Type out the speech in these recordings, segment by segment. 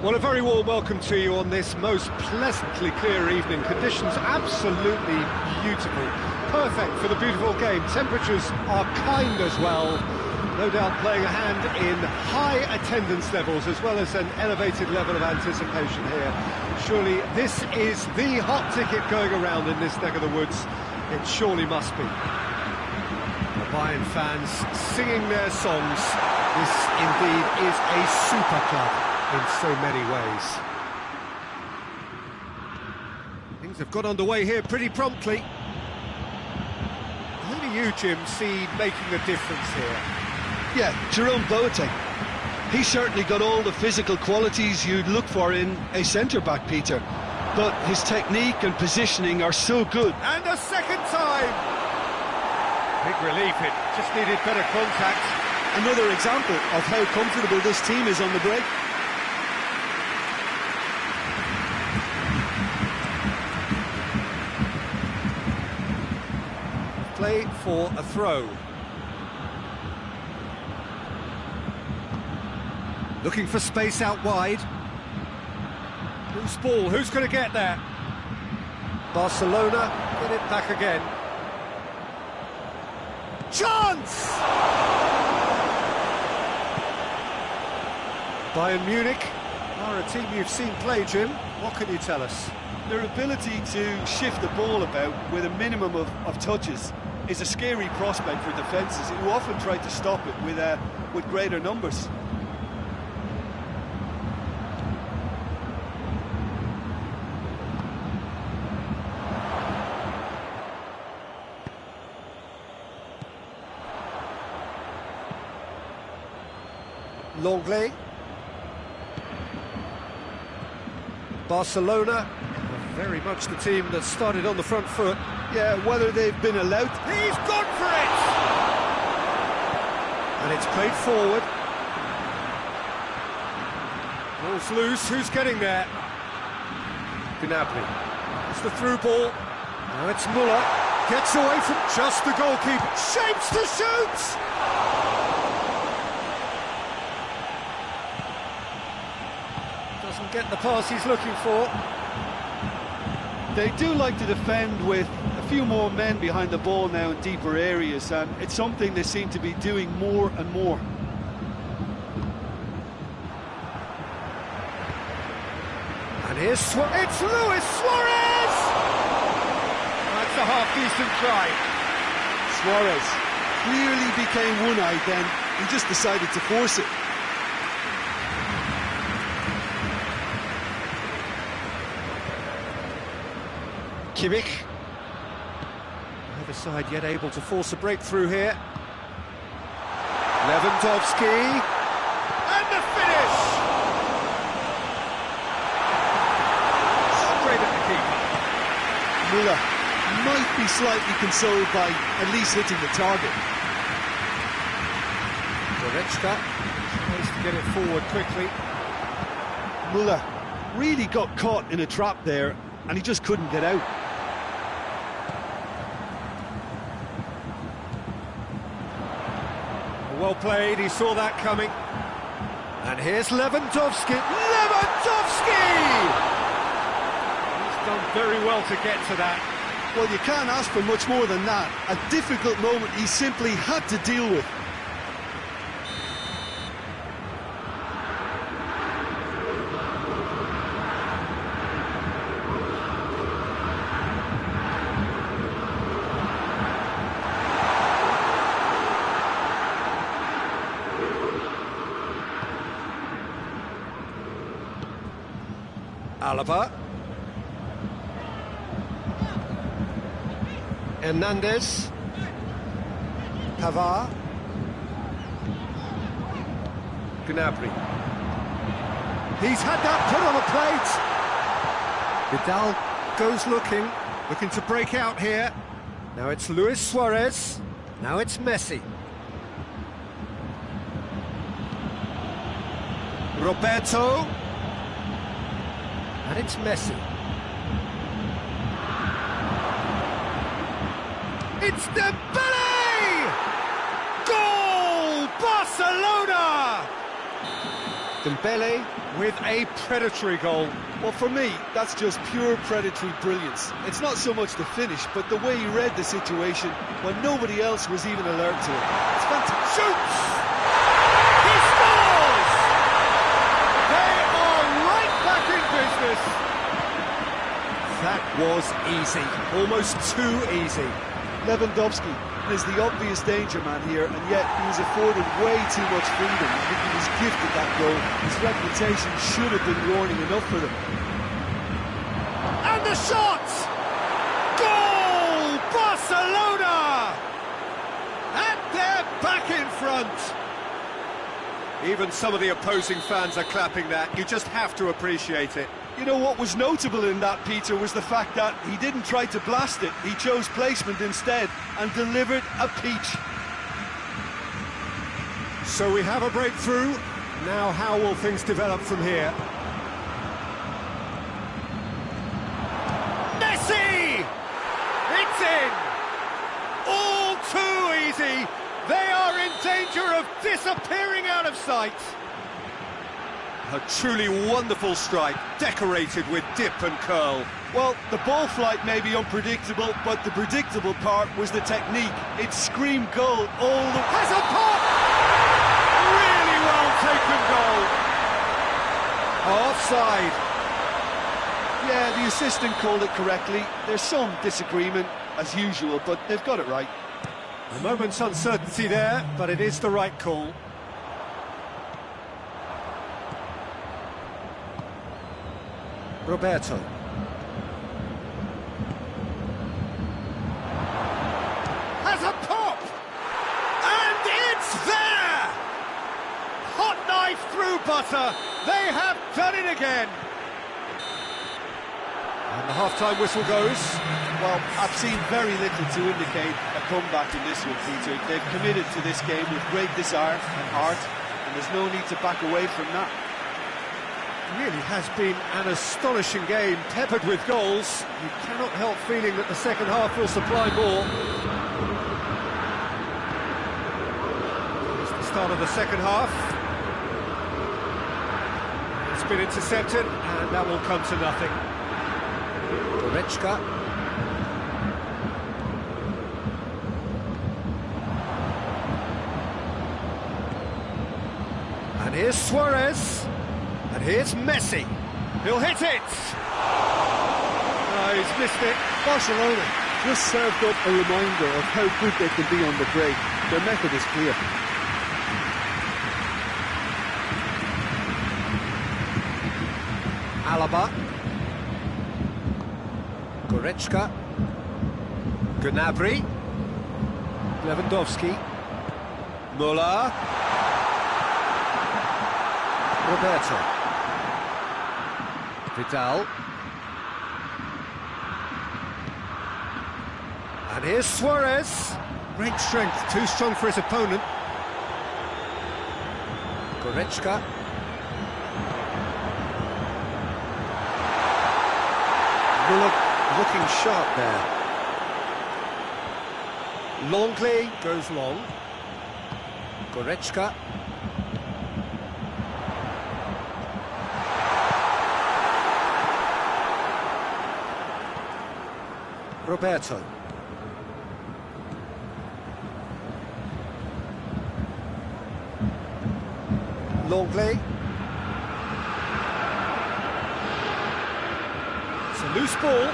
Well, a very warm welcome to you on this most pleasantly clear evening. Conditions absolutely beautiful. Perfect for the beautiful game. Temperatures are kind as well. No doubt playing a hand in high attendance levels as well as an elevated level of anticipation here. Surely this is the hot ticket going around in this neck of the woods. It surely must be. The Bayern fans singing their songs. This indeed is a super club in so many ways. Things have got underway here pretty promptly. Who do you, Jim, see making the difference here? Yeah, Jerome Boateng. He's certainly got all the physical qualities you'd look for in a centre-back, Peter. But his technique and positioning are so good. And a second time! Big relief, it just needed better contact. Another example of how comfortable this team is on the break. Play for a throw. Looking for space out wide. Loose ball, who's going to get there? Barcelona get it back again. Chance! Bayern Munich are a team you've seen play, Jim. What can you tell us? Their ability to shift the ball about with a minimum of touches is a scary prospect for defences who often try to stop it with greater numbers. Longley. Barcelona, very much the team that started on the front foot. Yeah, whether they've been allowed... He's gone for it! And it's played forward. Ball's loose, who's getting there? Gnabry. It's the through ball. Now it's Muller. Gets away from just the goalkeeper. Shapes to shoot! Doesn't get the pass he's looking for. They do like to defend with a few more men behind the ball now in deeper areas, and it's something they seem to be doing more and more. And here's it's Luis Suarez! That's a half-decent try. Suarez clearly became one-eyed then. He just decided to force it. Kimmich. Neither side yet able to force a breakthrough here. Lewandowski. And the finish! Straight at the keeper. Muller might be slightly consoled by at least hitting the target. Goretzka tries to get it forward quickly. Muller really got caught in a trap there, and he just couldn't get out. Well played, he saw that coming. And here's Lewandowski. Lewandowski! He's done very well to get to that. Well, you can't ask for much more than that. A difficult moment he simply had to deal with. Alaba. Hernandez. Pavard. Gnabry. He's had that put on a plate. Vidal goes looking to break out here. Now it's Luis Suarez. Now it's Messi. Roberto. And it's Messi. It's Dembele! Goal! Barcelona! Dembele with a predatory goal. Well, for me, that's just pure predatory brilliance. It's not so much the finish, but the way he read the situation when nobody else was even alert to it. It's fantastic. Shoots! He scores! They are right back in business. That was easy, almost too easy. Lewandowski is the obvious danger man here, and yet he was afforded way too much freedom. I think he was gifted that goal. His reputation should have been warning enough for them. And the shot! Goal! Barcelona! And they're back in front. Even some of the opposing fans are clapping that. You just have to appreciate it. You know what was notable in that, Peter, was the fact that he didn't try to blast it. He chose placement instead and delivered a peach. So we have a breakthrough. Now how will things develop from here? Messi! It's in! All too easy! They are in danger of disappearing out of sight! A truly wonderful strike, decorated with dip and curl. Well, the ball flight may be unpredictable, but the predictable part was the technique. It screamed goal all the... Has a pop! Really well taken goal. Offside. Yeah, the assistant called it correctly. There's some disagreement, as usual, but they've got it right. A moment's uncertainty there, but it is the right call. Roberto. Has a pop! And it's there! Hot knife through butter. They have done it again. And the half-time whistle goes. Well, I've seen very little to indicate a comeback in this one, Peter. They've committed to this game with great desire and heart, and there's no need to back away from that. Really has been an astonishing game, peppered with goals. You cannot help feeling that the second half will supply more. It's the start of the second half. It's been intercepted, and that will come to nothing. Goretzka. And here's Suarez. And here's Messi. He'll hit it! No, he's missed it. Barcelona just served up a reminder of how good they can be on the break. Their method is clear. Alaba. Goretzka. Gnabry. Lewandowski. Müller. Roberto. Vidal. And here's Suarez. Great strength, too strong for his opponent. Goretzka. Müller looking sharp there. Longley goes long. Goretzka. Roberto. Longley. It's a loose ball.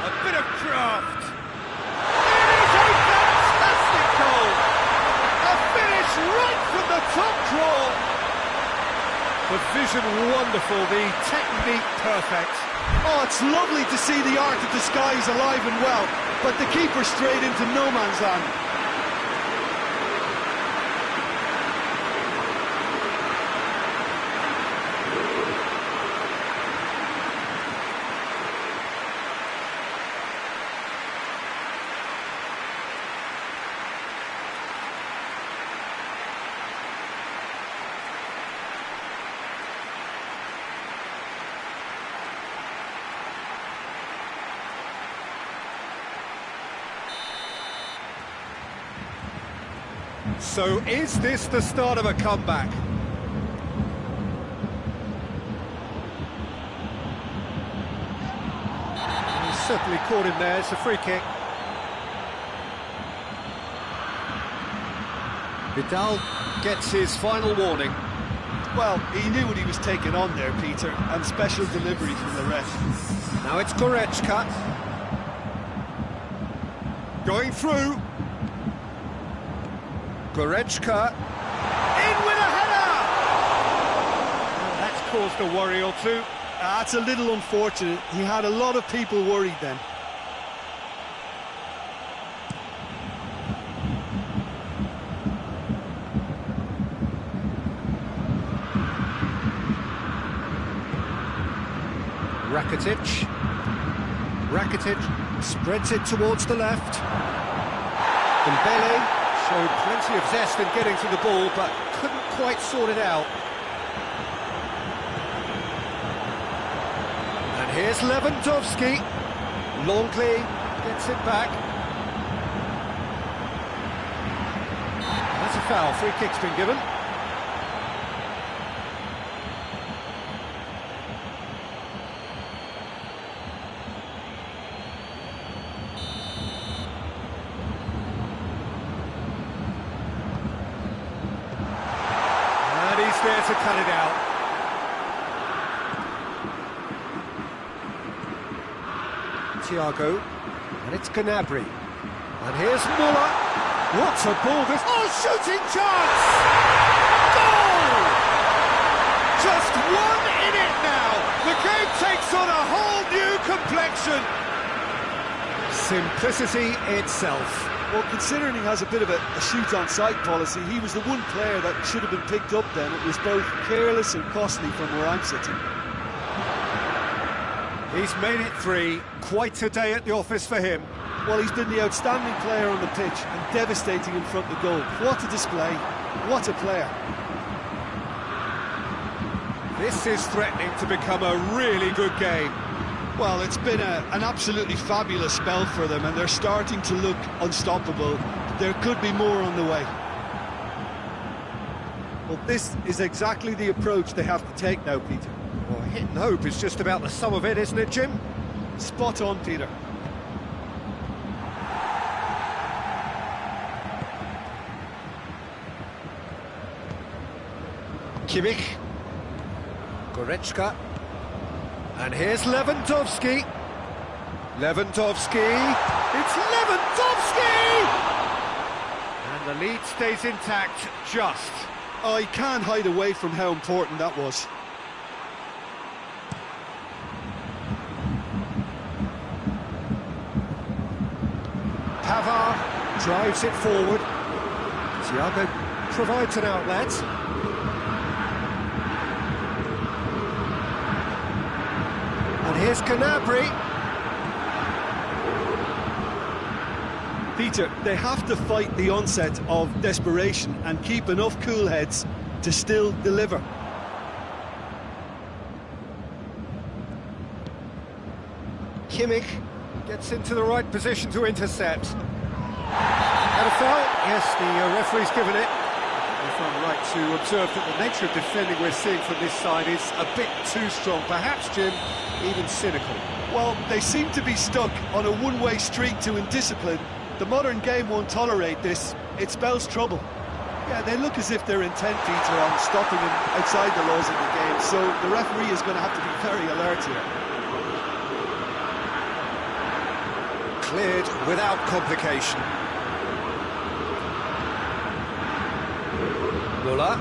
A bit of craft. It is a fantastic goal. A finish right from the top draw. The vision wonderful, the technique perfect. Oh, it's lovely to see the art of the skies alive and well, but the keeper straight into no man's land. So is this the start of a comeback? certainly caught him there. It's a free kick. Vidal gets his final warning. Well, he knew what he was taking on there, Peter, and special delivery from the ref. Now it's Goretzka. Going through. Goretzka. In with a header! Well, that's caused a worry or two. That's a little unfortunate. He had a lot of people worried then. Rakitic spreads it towards the left. Dembele showed plenty of zest in getting to the ball, but couldn't quite sort it out. And here's Lewandowski. Longley gets it back. That's a foul. Free kick's been given. There to cut it out. Thiago, and it's Gnabry. And here's Muller. What a ball this... Oh, shooting chance! Goal! Just one in it now. The game takes on a whole new complexion. Simplicity itself. Well, considering he has a bit of a shoot-on-sight policy, he was the one player that should have been picked up then. It was both careless and costly from where I'm sitting. He's made it 3. Quite a day at the office for him. Well, he's been the outstanding player on the pitch and devastating in front of the goal. What a display. What a player. This is threatening to become a really good game. Well, it's been an absolutely fabulous spell for them, and they're starting to look unstoppable. There could be more on the way. Well, this is exactly the approach they have to take now, Peter. Well, hit and hope is just about the sum of it, isn't it, Jim? Spot on, Peter. Kimmich. Goretzka. And here's Lewandowski. Lewandowski. It's Lewandowski! And the lead stays intact, just. Oh, he can't hide away from how important that was. Pavard drives it forward. Thiago provides an outlet. And here's Gnabry. Peter, they have to fight the onset of desperation and keep enough cool heads to still deliver. Kimmich gets into the right position to intercept. And a foul? Yes, the referee's given it. If I'm right to observe that the nature of defending we're seeing from this side is a bit too strong, perhaps, Jim, even cynical. Well, they seem to be stuck on a one-way street to indiscipline. The modern game won't tolerate this. It spells trouble. Yeah, they look as if they're intent, Peter, on stopping them outside the laws of the game, so the referee is going to have to be very alert here. Cleared without complication. Muller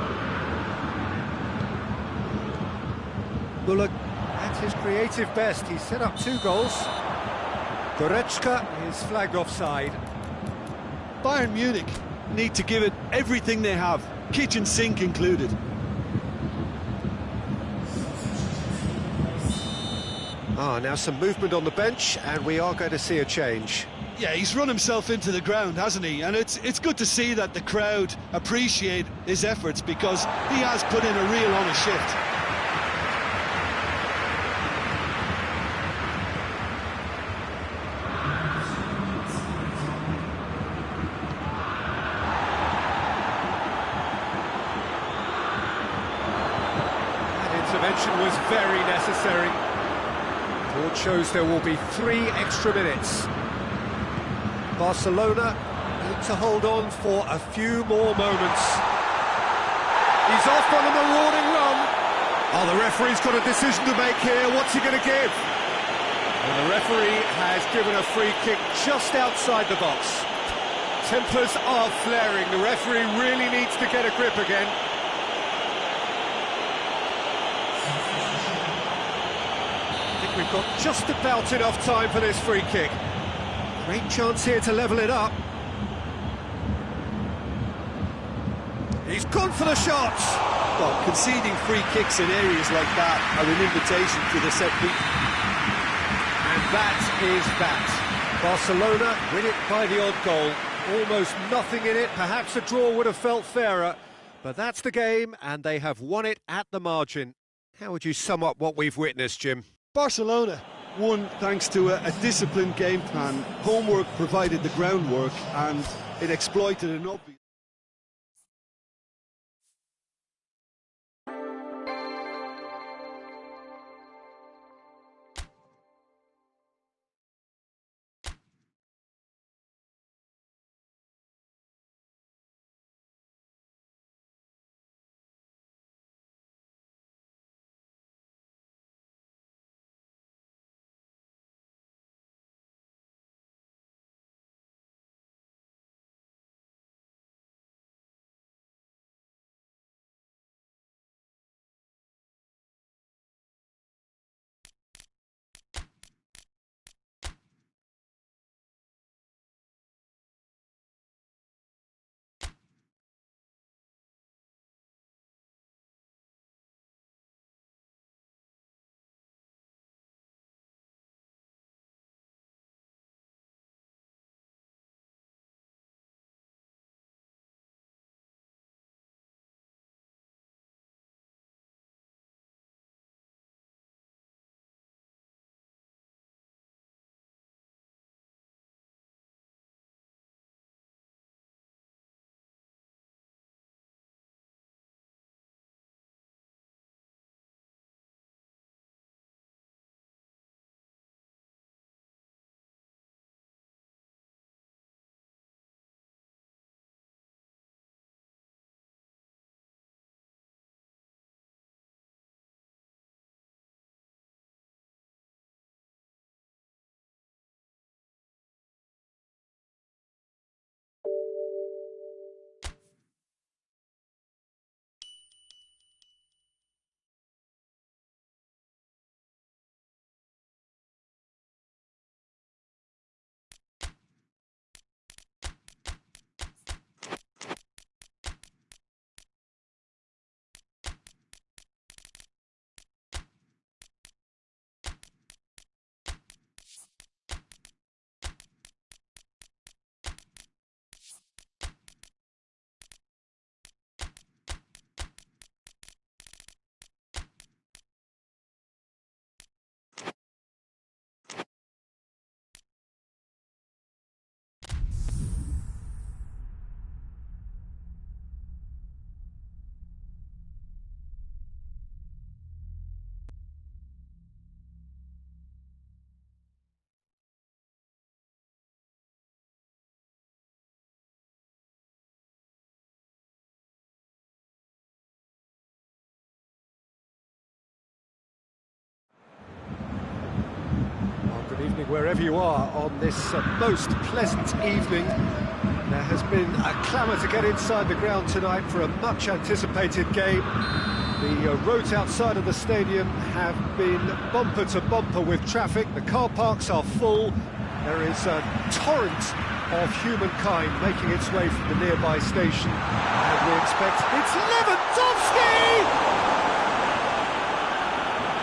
at his creative best. He's set up 2 goals. Goretzka is flagged offside. Bayern Munich need to give it everything they have, kitchen sink included. Now some movement on the bench, and we are going to see a change. Yeah, he's run himself into the ground, hasn't he? And it's good to see that the crowd appreciate his efforts, because he has put in a real honest shift. That intervention was very necessary. Board shows there will be 3 extra minutes. Barcelona need to hold on for a few more moments. He's off on a marauding run. Oh, the referee's got a decision to make here. What's he going to give? And the referee has given a free kick just outside the box. Tempers are flaring. The referee really needs to get a grip again. I think we've got just about enough time for this free kick. Great chance here to level it up. He's gone for the shots. Well, conceding free kicks in areas like that are an invitation to the set piece. And that is that. Barcelona win it by the odd goal. Almost nothing in it. Perhaps a draw would have felt fairer. But that's the game, and they have won it at the margin. How would you sum up what we've witnessed, Jim? Barcelona won thanks to a disciplined game plan. Homework provided the groundwork, and it exploited an obvious... Good evening wherever you are on this most pleasant evening. There has been a clamour to get inside the ground tonight for a much anticipated game. The roads outside of the stadium have been bumper to bumper with traffic. The car parks are full. There is a torrent of humankind making its way from the nearby station. And we expect it's Lewandowski!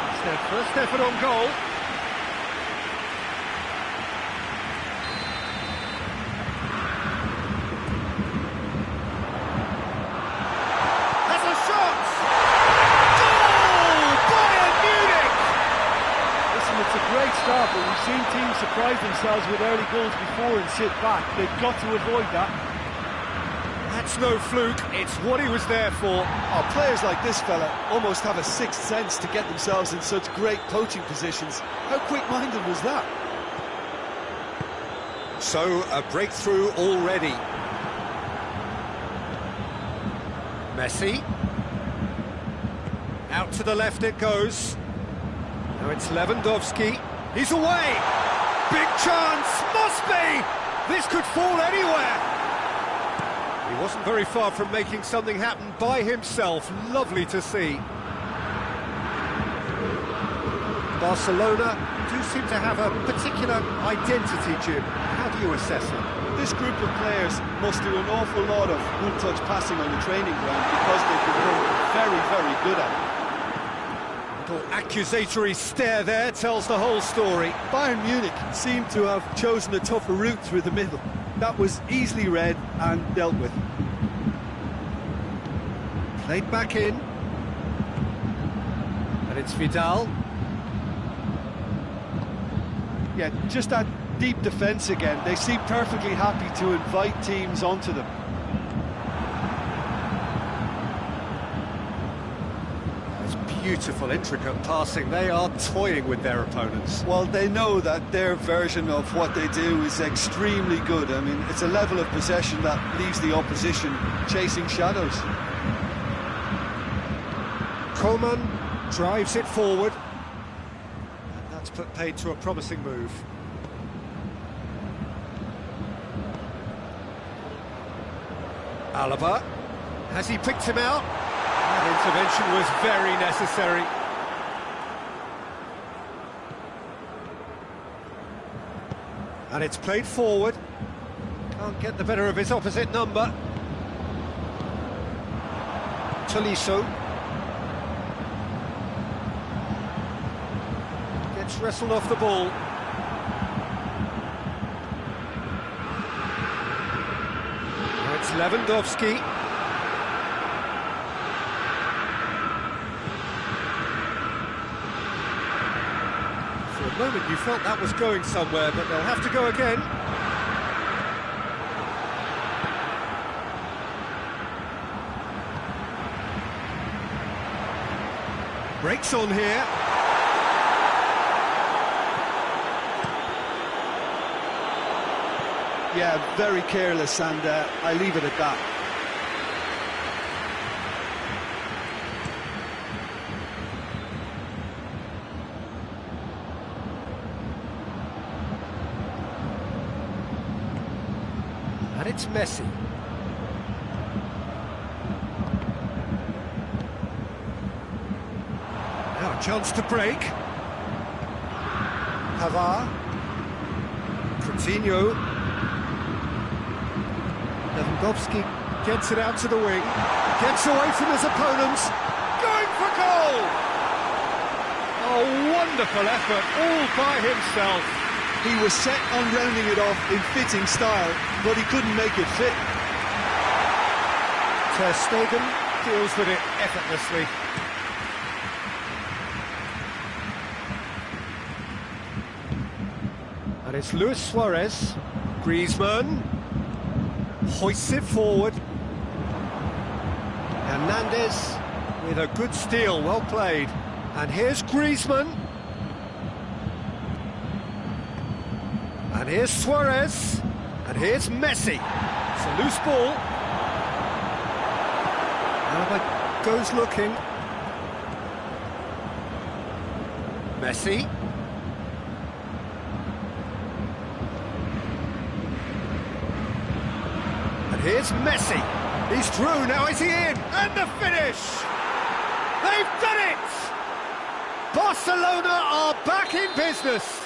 It's their first effort on goal. Start, but we've seen teams surprise themselves with early goals before and sit back. They've got to avoid that. That That's no fluke, it's what he was there for. Oh, players like this fella almost have a sixth sense to get themselves in such great poaching positions. How quick-minded was that? So, a breakthrough already. Messi. Out to the left it goes. Now it's Lewandowski. He's away! Big chance! Must be! This could fall anywhere! He wasn't very far from making something happen by himself. Lovely to see. Barcelona do seem to have a particular identity, Jim. How do you assess it? This group of players must do an awful lot of one-touch passing on the training ground because they've become very, very good at it. Little accusatory stare there tells the whole story. Bayern Munich seemed to have chosen a tougher route through the middle. That was easily read and dealt with. Played back in. And it's Vidal. Yeah, just that deep defence again. They seem perfectly happy to invite teams onto them. That's beautiful, intricate passing. They are toying with their opponents. Well, they know that their version of what they do is extremely good. I mean, it's a level of possession that leaves the opposition chasing shadows. Coman drives it forward. And that's put paid to a promising move. Alaba. Has he picked him out? That intervention was very necessary. And it's played forward. Can't get the better of his opposite number. Tolisso. Gets wrestled off the ball. Now it's Lewandowski. For a moment you felt that was going somewhere, but they'll have to go again. Breaks on here. Yeah, very careless, and I leave it at that. And it's Messi. Now a chance to break. Pavard. Coutinho. Lewandowski gets it out to the wing. Gets away from his opponents. Going for goal! A wonderful effort all by himself. He was set on rounding it off in fitting style, but he couldn't make it fit. Ter Stegen deals with it effortlessly. And it's Luis Suarez. Griezmann hoists it forward. Hernandez with a good steal, well played. And here's Griezmann. And here's Suarez. And here's Messi. It's a loose ball. Alaba goes looking. Messi. And here's Messi. He's through, now is he in? And the finish! They've done it! Barcelona are back in business.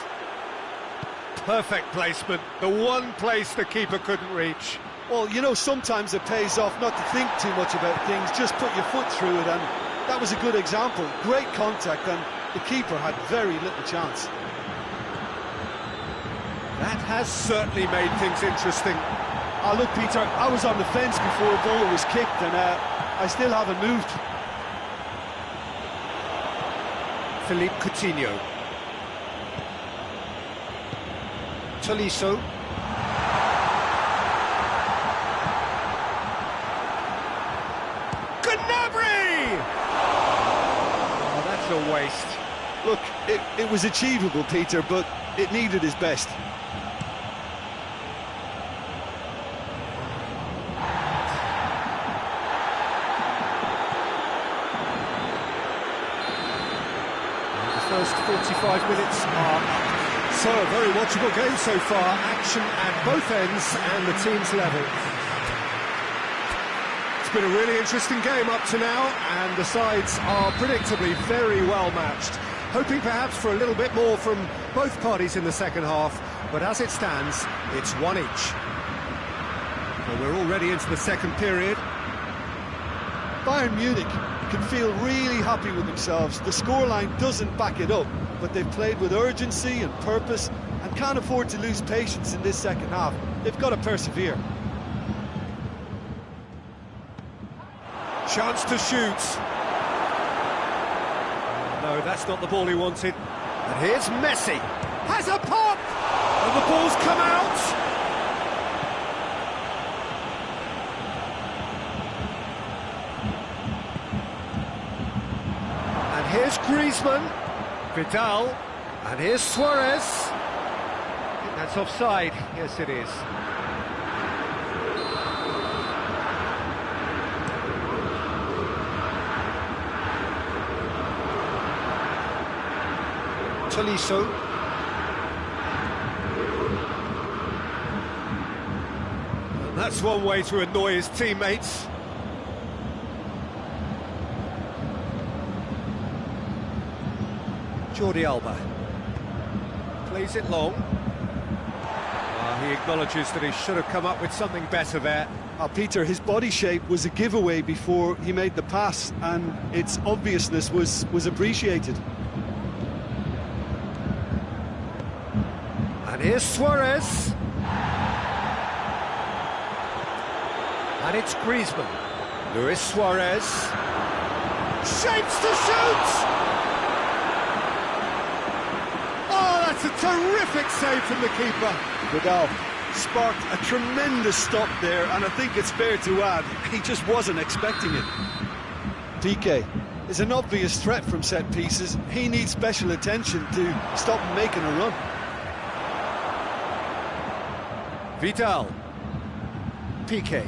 Perfect placement, the one place the keeper couldn't reach. Well, you know, sometimes it pays off not to think too much about things, just put your foot through it, and that was a good example. Great contact, and the keeper had very little chance. That has certainly made things interesting. Oh, look, Peter, I was on the fence before a ball was kicked, and I still haven't moved. Philippe Coutinho. Tolisso. waste. Look, it was achievable, Peter, but it needed his best. The first 45 minutes are up. So, a very watchable game so far. Action at both ends and the team's level. It's been a really interesting game up to now, and the sides are predictably very well matched. Hoping perhaps for a little bit more from both parties in the second half, but as it stands, it's one each. So we're already into the second period. Bayern Munich can feel really happy with themselves. The scoreline doesn't back it up, but they've played with urgency and purpose and can't afford to lose patience in this second half. They've got to persevere. Chance to shoot. No, that's not the ball he wanted. And here's Messi. Has a pop! And the ball's come out! And here's Griezmann. Vidal. And here's Suarez. I think that's offside. Yes, it is. Tolisso. And that's one way to annoy his teammates. Jordi Alba plays it long. He acknowledges that he should have come up with something better there. Peter, his body shape was a giveaway before he made the pass, and its obviousness was appreciated. And here's Suarez. And it's Griezmann. Luis Suarez. Shapes to shoot! Oh, that's a terrific save from the keeper. Vidal sparked a tremendous stop there, and I think it's fair to add, he just wasn't expecting it. PK is an obvious threat from set pieces. He needs special attention to stop him making a run. Vidal. PK.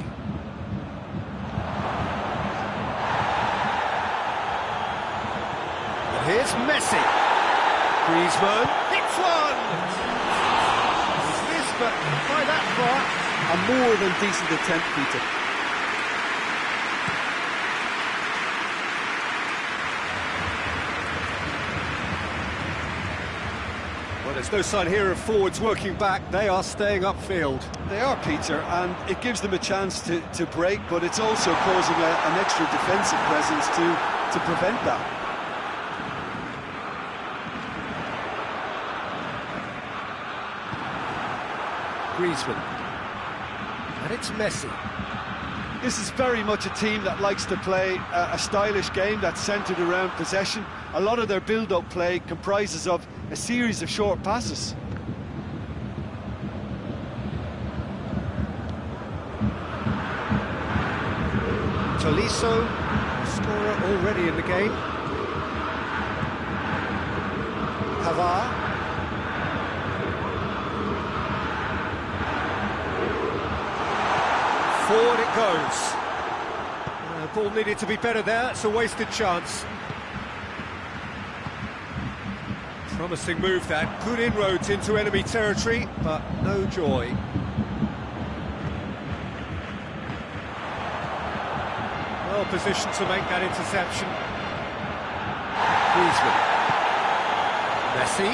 And here's Messi. Griezmann. Hits one! He's missed, but by that far. A more than decent attempt, Peter. Well, there's no sign here of forwards working back. They are staying upfield. They are, Peter, and it gives them a chance to break, but it's also causing an extra defensive presence to prevent that. Griezmann. And it's Messi. This is very much a team that likes to play a stylish game that's centred around possession. A lot of their build-up play comprises of a series of short passes. Tolisso, scorer already in the game. Pavard. Forward it goes. Ball needed to be better there. It's a wasted chance. Promising move that. Good inroads into enemy territory, but no joy. Well positioned to make that interception. Griezmann. Messi.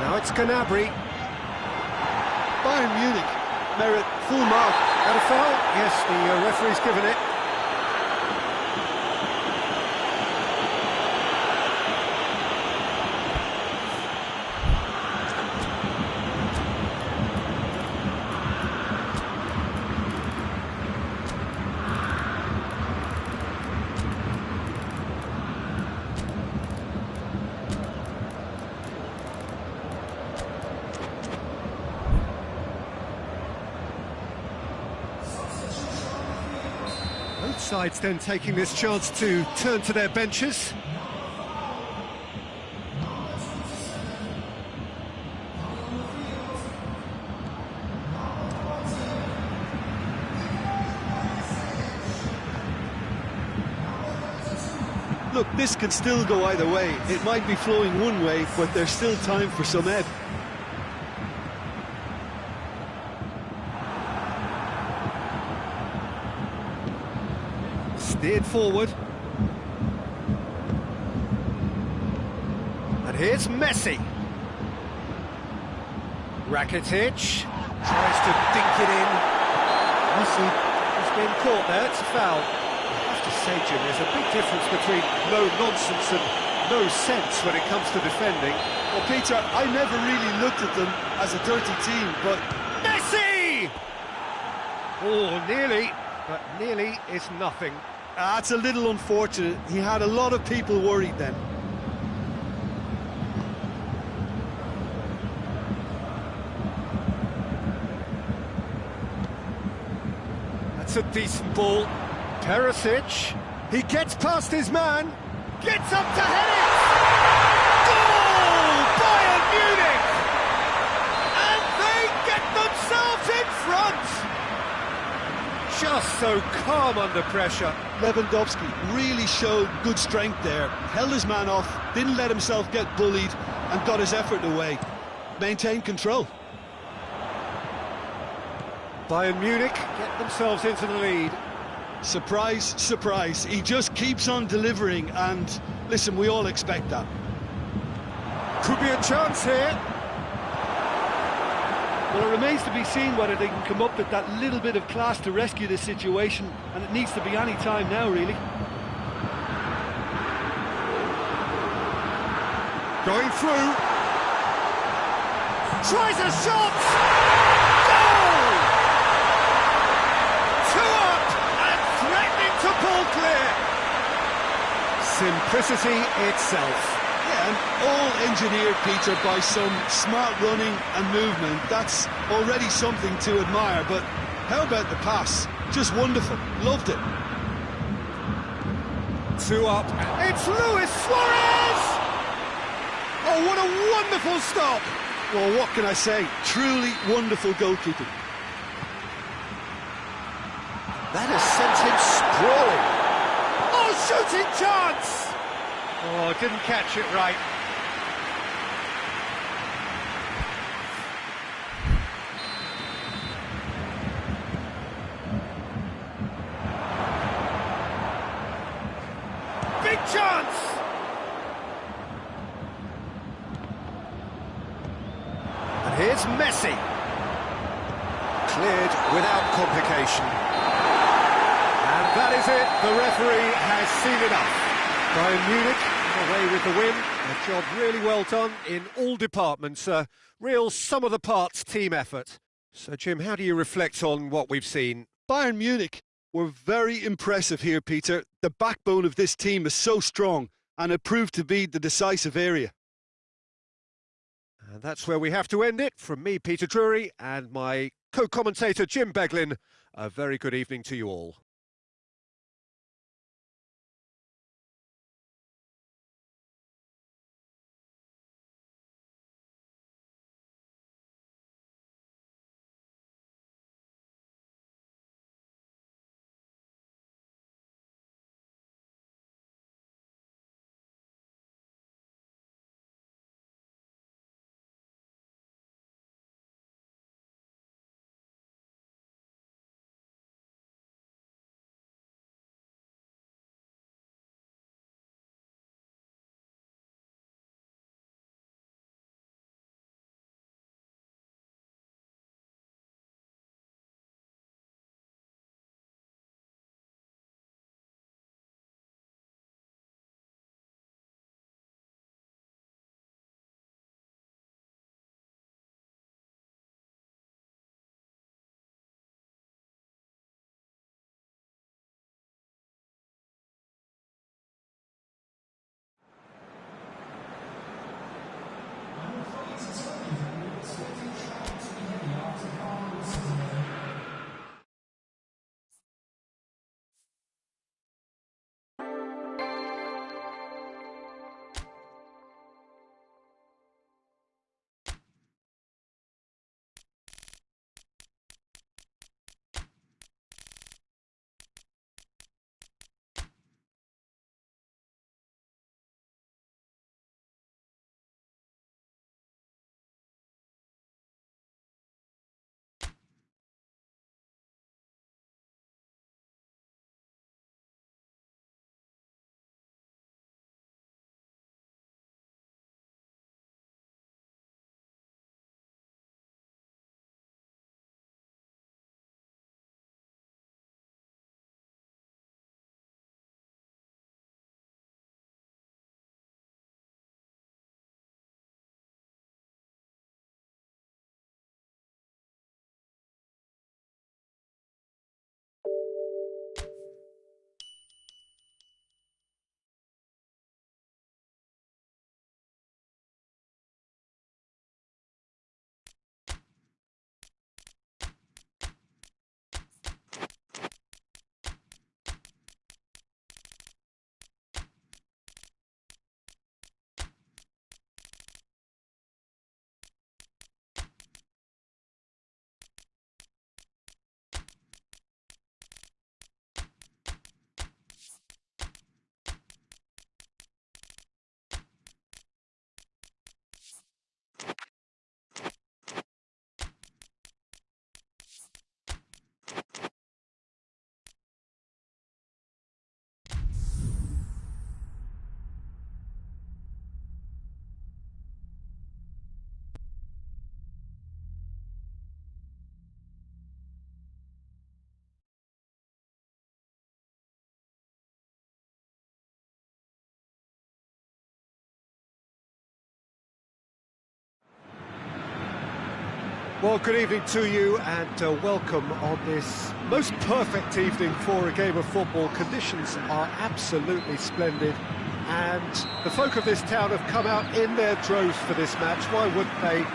Now it's Gnabry. Bayern Munich merit full mark. Got a foul? Yes, the referee's given it. Both sides then taking this chance to turn to their benches. Look, this can still go either way. It might be flowing one way, but there's still time for some ebb. Steered forward. And here's Messi. Rakitic tries to dink it in. Messi has been caught there, it's a foul. I have to say, Jim, there's a big difference between no nonsense and no sense when it comes to defending. Well, Peter, I never really looked at them as a dirty team, but... Messi! Oh, nearly, but nearly is nothing. That's a little unfortunate. He had a lot of people worried then. That's a decent ball. Perisic, he gets past his man, gets up to head it! Goal! Bayern Munich! And they get themselves in front! Just so calm under pressure. Lewandowski really showed good strength there, held his man off, didn't let himself get bullied, and got his effort away. Maintained control. Bayern Munich get themselves into the lead. Surprise, surprise, he just keeps on delivering, and listen, we all expect that. Could be a chance here. Well, it remains to be seen whether they can come up with that little bit of class to rescue this situation, and it needs to be any time now, really. Going through. Tries a shot! Goal! 2 up and threatening to pull clear. Simplicity itself. Yeah, and all engineered, Peter, by some smart running and movement. That's already something to admire, but how about the pass? Just wonderful. Loved it. 2 up. It's Luis Suarez! Oh, what a wonderful stop! Well, what can I say? Truly wonderful goalkeeping. That has sent him sprawling. Oh, shooting chance! Oh, didn't catch it right. Big chance! And here's Messi. Cleared without complication. And that is it. The referee has seen enough. Bayern Munich away with the win. A job really well done in all departments. A real sum-of-the-parts team effort. So, Jim, how do you reflect on what we've seen? Bayern Munich were very impressive here, Peter. The backbone of this team is so strong, and it proved to be the decisive area. And that's where we have to end it. From me, Peter Drury, and my co-commentator, Jim Beglin, a very good evening to you all. Well, good evening to you and welcome on this most perfect evening for a game of football. Conditions are absolutely splendid and the folk of this town have come out in their droves for this match. Why wouldn't they?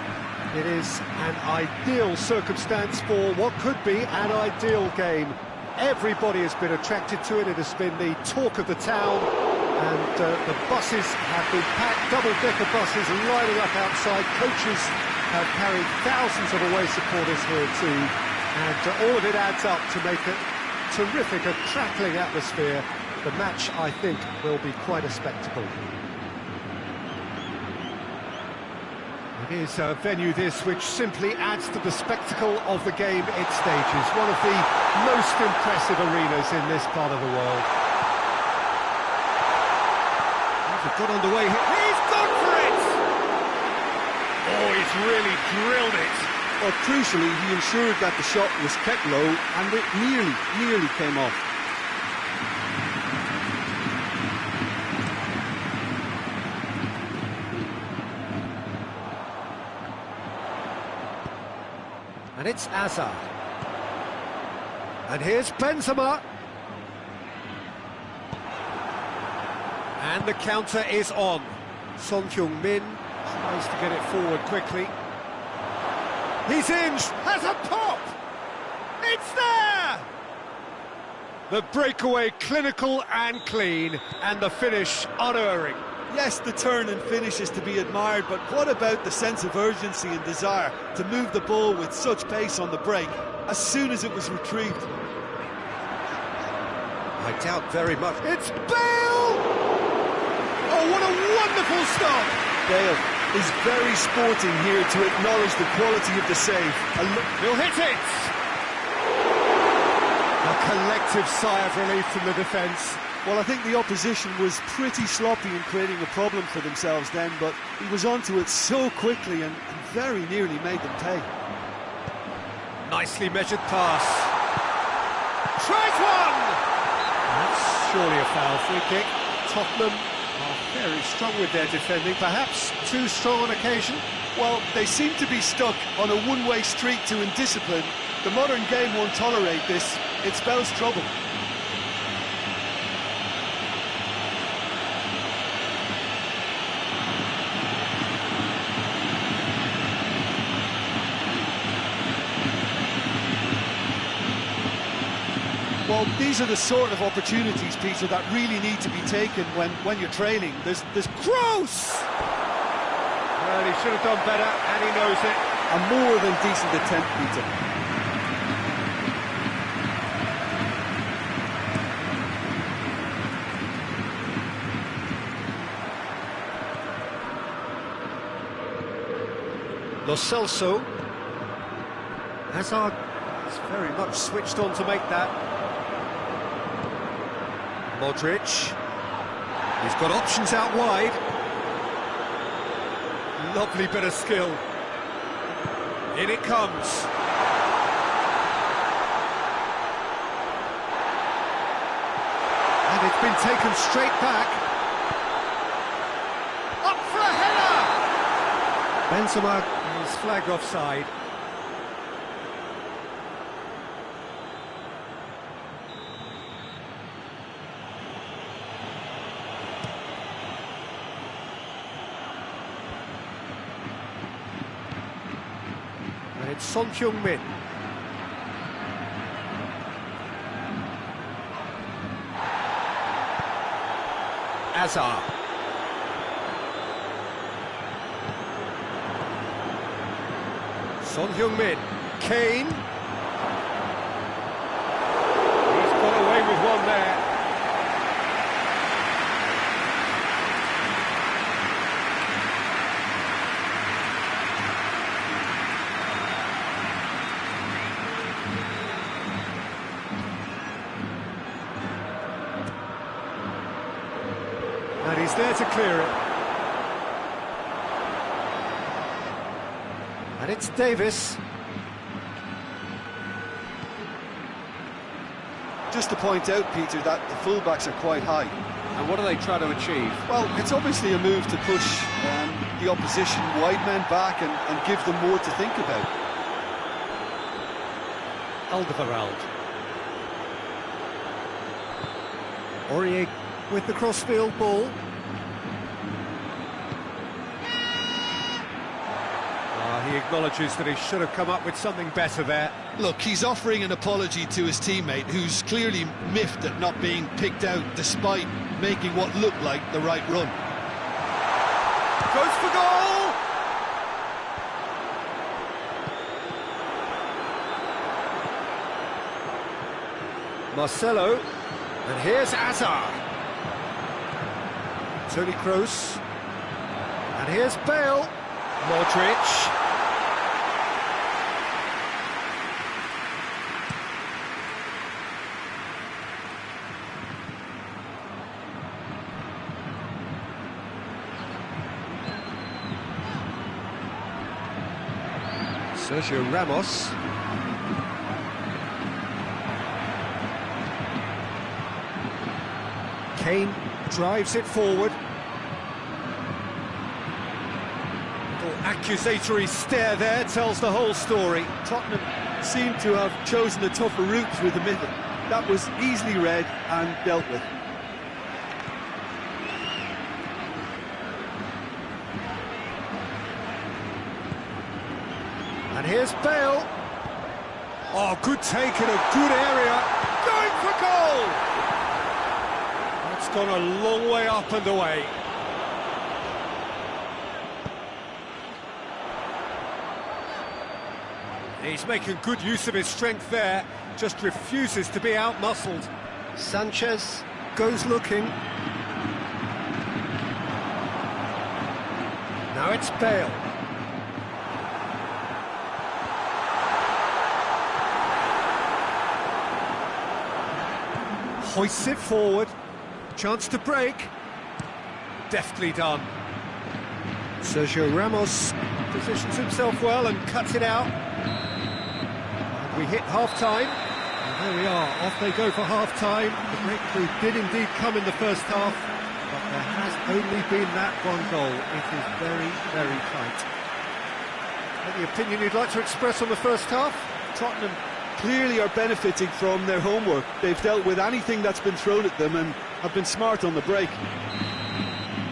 It is an ideal circumstance for what could be an ideal game. Everybody has been attracted to it. It has been the talk of the town, and the buses have been packed, double-decker buses lining up outside. Coaches have carried thousands of away supporters here too, and all of it adds up to make a terrific, a crackling atmosphere. The match, I think, will be quite a spectacle. It is a venue, this, which simply adds to the spectacle of the game it stages. One of the most impressive arenas in this part of the world. He's got underway. He's gone for it! Oh, he's really drilled it. Well, crucially, he ensured that the shot was kept low and it nearly came off. And it's Hazard. And here's Benzema. And the counter is on. Son Heung-min tries to get it forward quickly. He's in, has a pop! It's there! The breakaway clinical and clean, and the finish unerring. Yes, the turn and finish is to be admired, but what about the sense of urgency and desire to move the ball with such pace on the break as soon as it was retrieved? I doubt very much. It's Bale! Oh, what a wonderful stop! Bale is very sporting here to acknowledge the quality of the save. He'll hit it! A collective sigh of relief from the defence. Well, I think the opposition was pretty sloppy in creating a problem for themselves then, but he was onto it so quickly and very nearly made them pay. Nicely measured pass. Tries one! That's surely a foul. Free kick. Tottenham are very strong with their defending, perhaps too strong on occasion. Well, they seem to be stuck on a one-way street to indiscipline. The modern game won't tolerate this. It spells trouble. Well, these are the sort of opportunities, Peter, that really need to be taken when you're trailing. There's Gross! Well, he should have done better, and he knows it. A more than decent attempt, Peter. Lo Celso. Hazard is very much switched on to make that. Modric. He's got options out wide. Lovely bit of skill. In it comes. And it's been taken straight back. Up for a header! Benzema is flagged offside. And it's Son Heung-min. Hazard. Son Heung-min. Kane. He's got away with one there. And he's there to clear it. And it's Davis. Just to point out, Peter, that the fullbacks are quite high. And what do they try to achieve? Well, it's obviously a move to push the opposition wide men back and give them more to think about. Alderweireld. Aurier with the crossfield ball. He acknowledges that he should have come up with something better there. Look, he's offering an apology to his teammate, who's clearly miffed at not being picked out despite making what looked like the right run. Goes for goal! Marcelo, and here's Hazard. Toni Kroos, and here's Bale. Modric. Sergio Ramos. Kane drives it forward. Little accusatory stare there tells the whole story. Tottenham seem to have chosen a tougher route through the middle. That was easily read and dealt with. And here's Bale. Oh, good take in a good area. Going for goal! That's gone a long way up and away. He's making good use of his strength there. Just refuses to be out-muscled. Sanchez goes looking. Now it's Bale. Hoists it forward, chance to break, deftly done. Sergio Ramos positions himself well and cuts it out. And we hit half-time, and there we are, off they go for half-time. The breakthrough did indeed come in the first half, but there has only been that one goal. It is very, very tight. Any opinion you'd like to express on the first half? Tottenham clearly are benefiting from their homework. They've dealt with anything that's been thrown at them and have been smart on the break.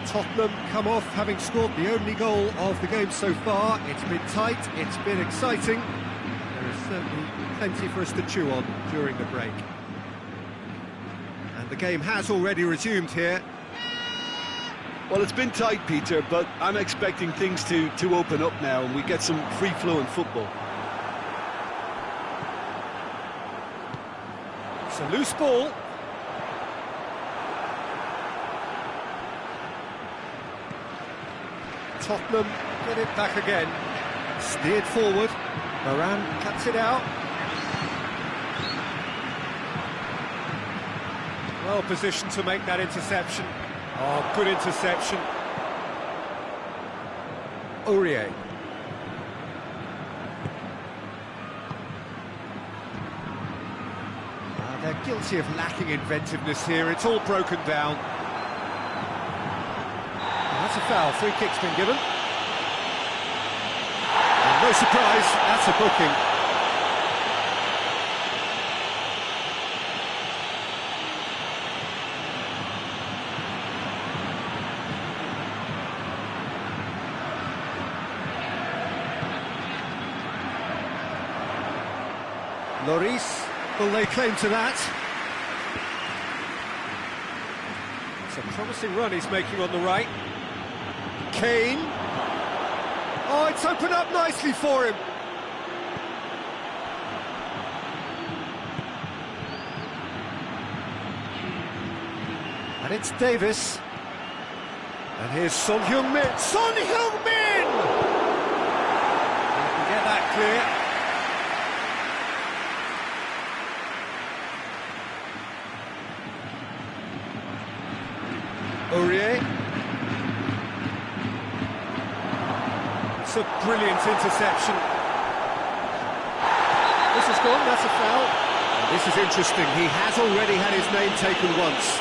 Tottenham come off having scored the only goal of the game so far. It's been tight, it's been exciting. There is certainly plenty for us to chew on during the break. And the game has already resumed here. Well, it's been tight, Peter, but I'm expecting things to open up now and we get some free-flowing football. It's a loose ball. Tottenham get it back again. Steered forward. Varane cuts it out. Well positioned to make that interception. Oh, good interception. Aurier. They're guilty of lacking inventiveness here. It's all broken down. And that's a foul. Free kick's been given. And no surprise, that's a booking. Lloris will lay claim to that. It's a promising run he's making on the right. Kane. Oh, it's opened up nicely for him. And it's Davis. And here's Son Heung-min. Son Heung-min! You can get that clear. Aurier. It's a brilliant interception. This is gone, that's a foul. And this is interesting, he has already had his name taken once.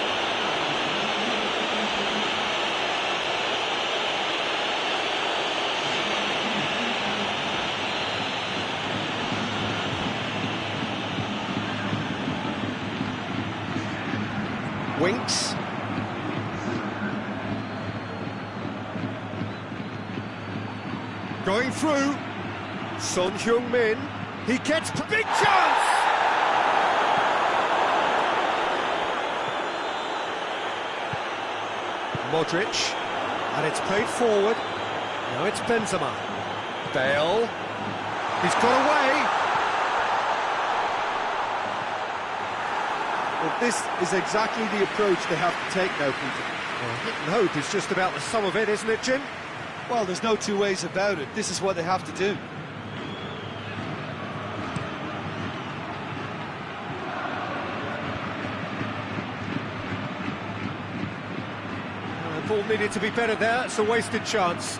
Winks. Going through. Son Heung-min. He gets big chance! Modric. And it's played forward. Now it's Benzema. Bale. He's got away. Well, this is exactly the approach they have to take now, Peter. Well, hit and hope is just about the sum of it, isn't it, Jim? Well, there's no two ways about it. This is what they have to do. The ball needed to be better there. It's a wasted chance.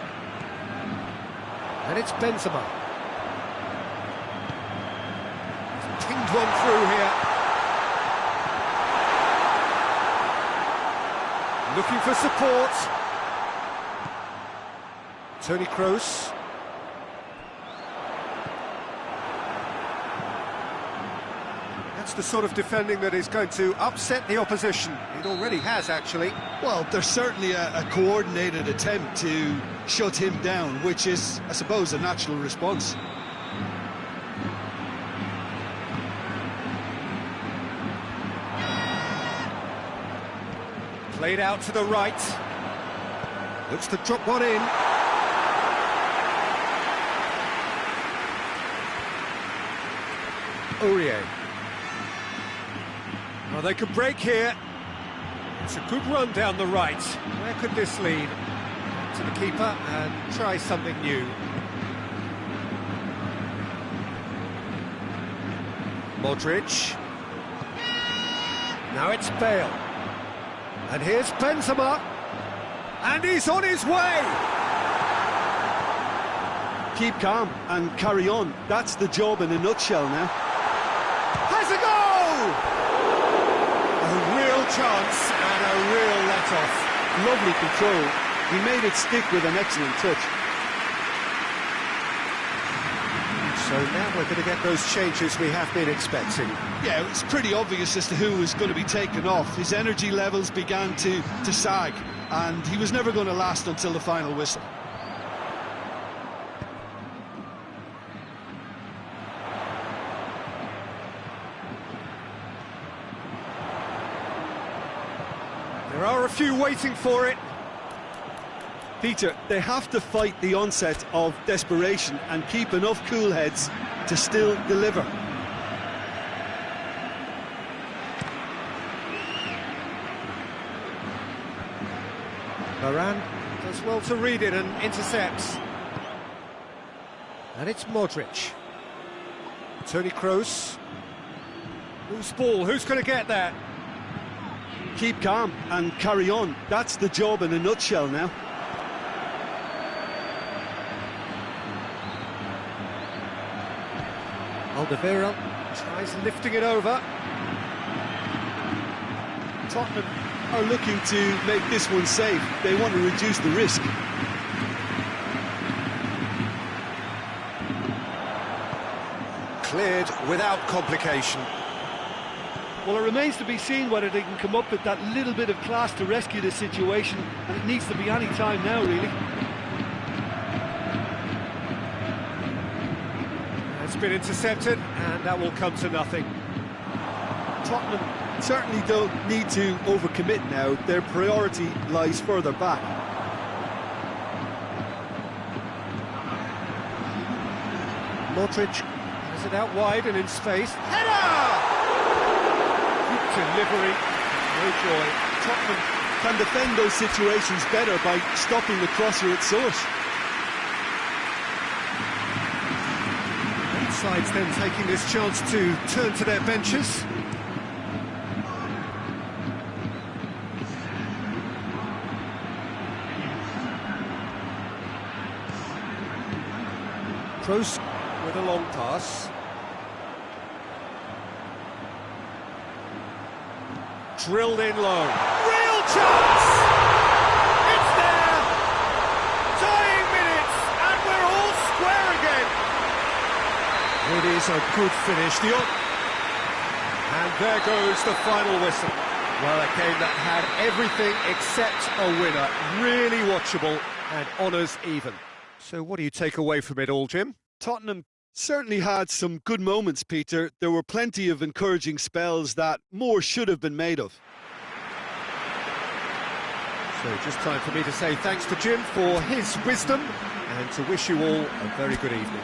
And it's Benzema. Pinged one through here. Looking for support. Toni Kroos. That's the sort of defending that is going to upset the opposition. It already has, actually. Well, there's certainly a coordinated attempt to shut him down, which is, I suppose, a natural response. Played out to the right. Looks to drop one in. Aurier. Well, they could break here. It's a good run down the right. Where could this lead? To the keeper and try something new. Modric. Now it's Bale. And here's Benzema. And he's on his way! Keep calm and carry on. That's the job in a nutshell now. Has a goal! A real chance and a real let-off. Lovely control. He made it stick with an excellent touch. So now we're going to get those changes we have been expecting. Yeah, it's pretty obvious as to who was going to be taken off. His energy levels began to sag, and he was never going to last until the final whistle. There are a few waiting for it. Peter, they have to fight the onset of desperation and keep enough cool heads to still deliver. Varane does well to read it and intercepts. And it's Modric. Toni Kroos. Loose ball, who's going to get that? Keep calm and carry on. That's the job in a nutshell now. Alderweireld tries lifting it over. Tottenham are looking to make this one safe. They want to reduce the risk. Cleared without complication. Well, it remains to be seen whether they can come up with that little bit of class to rescue the situation, and it needs to be any time now, really. It's been intercepted, and that will come to nothing. Tottenham certainly don't need to overcommit now. Their priority lies further back. Modric has it out wide and in space. Header! Good delivery, no joy. Tottenham can defend those situations better by stopping the crosser at source. Both sides then taking this chance to turn to their benches. Kroos with a long pass. Drilled in low. Real chance! It's there! Dying minutes, and we're all square again. It is a good finish. And there goes the final whistle. Well, a game that had everything except a winner. Really watchable and honours even. So what do you take away from it all, Jim? Tottenham certainly had some good moments, Peter. There were plenty of encouraging spells that more should have been made of. So just time for me to say thanks to Jim for his wisdom and to wish you all a very good evening.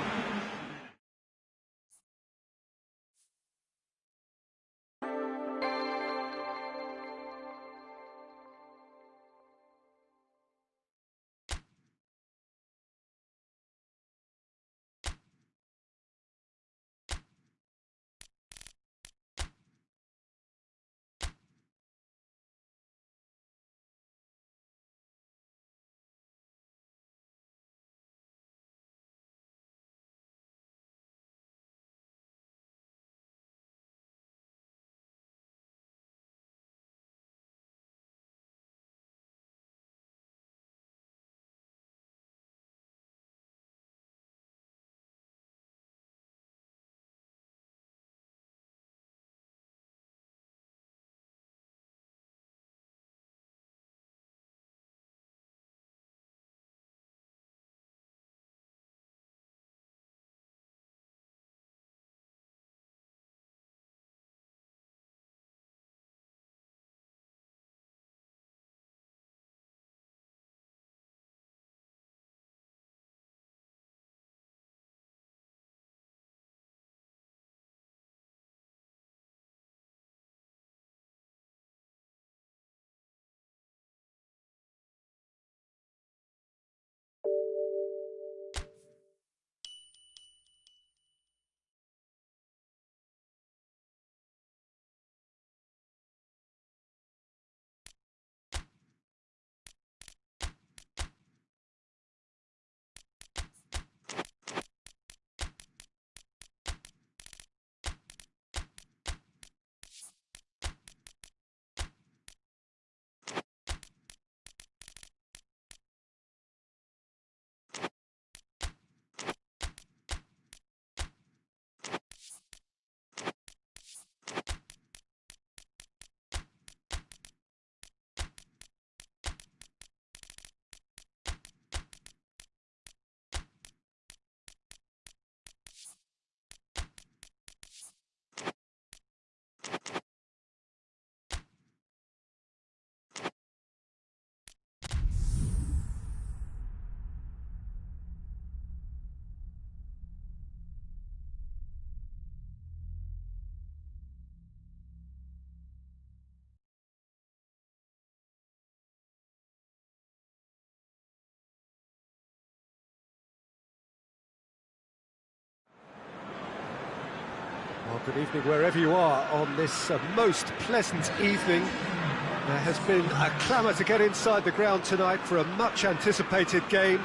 Well, good evening wherever you are on this most pleasant evening. There has been a clamour to get inside the ground tonight for a much-anticipated game.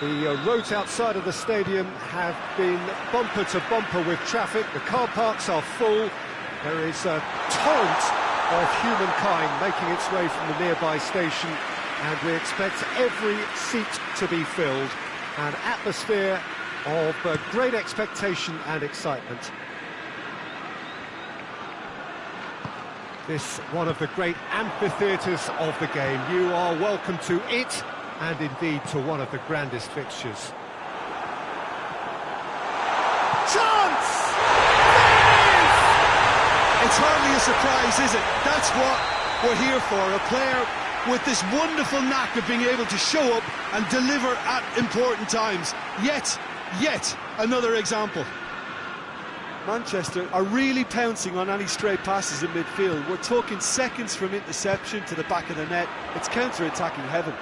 The roads outside of the stadium have been bumper to bumper with traffic. The car parks are full. There is a torrent of humankind making its way from the nearby station, and we expect every seat to be filled. An atmosphere of great expectation and excitement. This one of the great amphitheatres of the game. You are welcome to it, and indeed to one of the grandest fixtures. Chance! It's hardly a surprise, is it? That's what we're here for. A player with this wonderful knack of being able to show up and deliver at important times. Yet another example. Manchester are really pouncing on any stray passes in midfield. We're talking seconds from interception to the back of the net. It's counter-attacking heaven.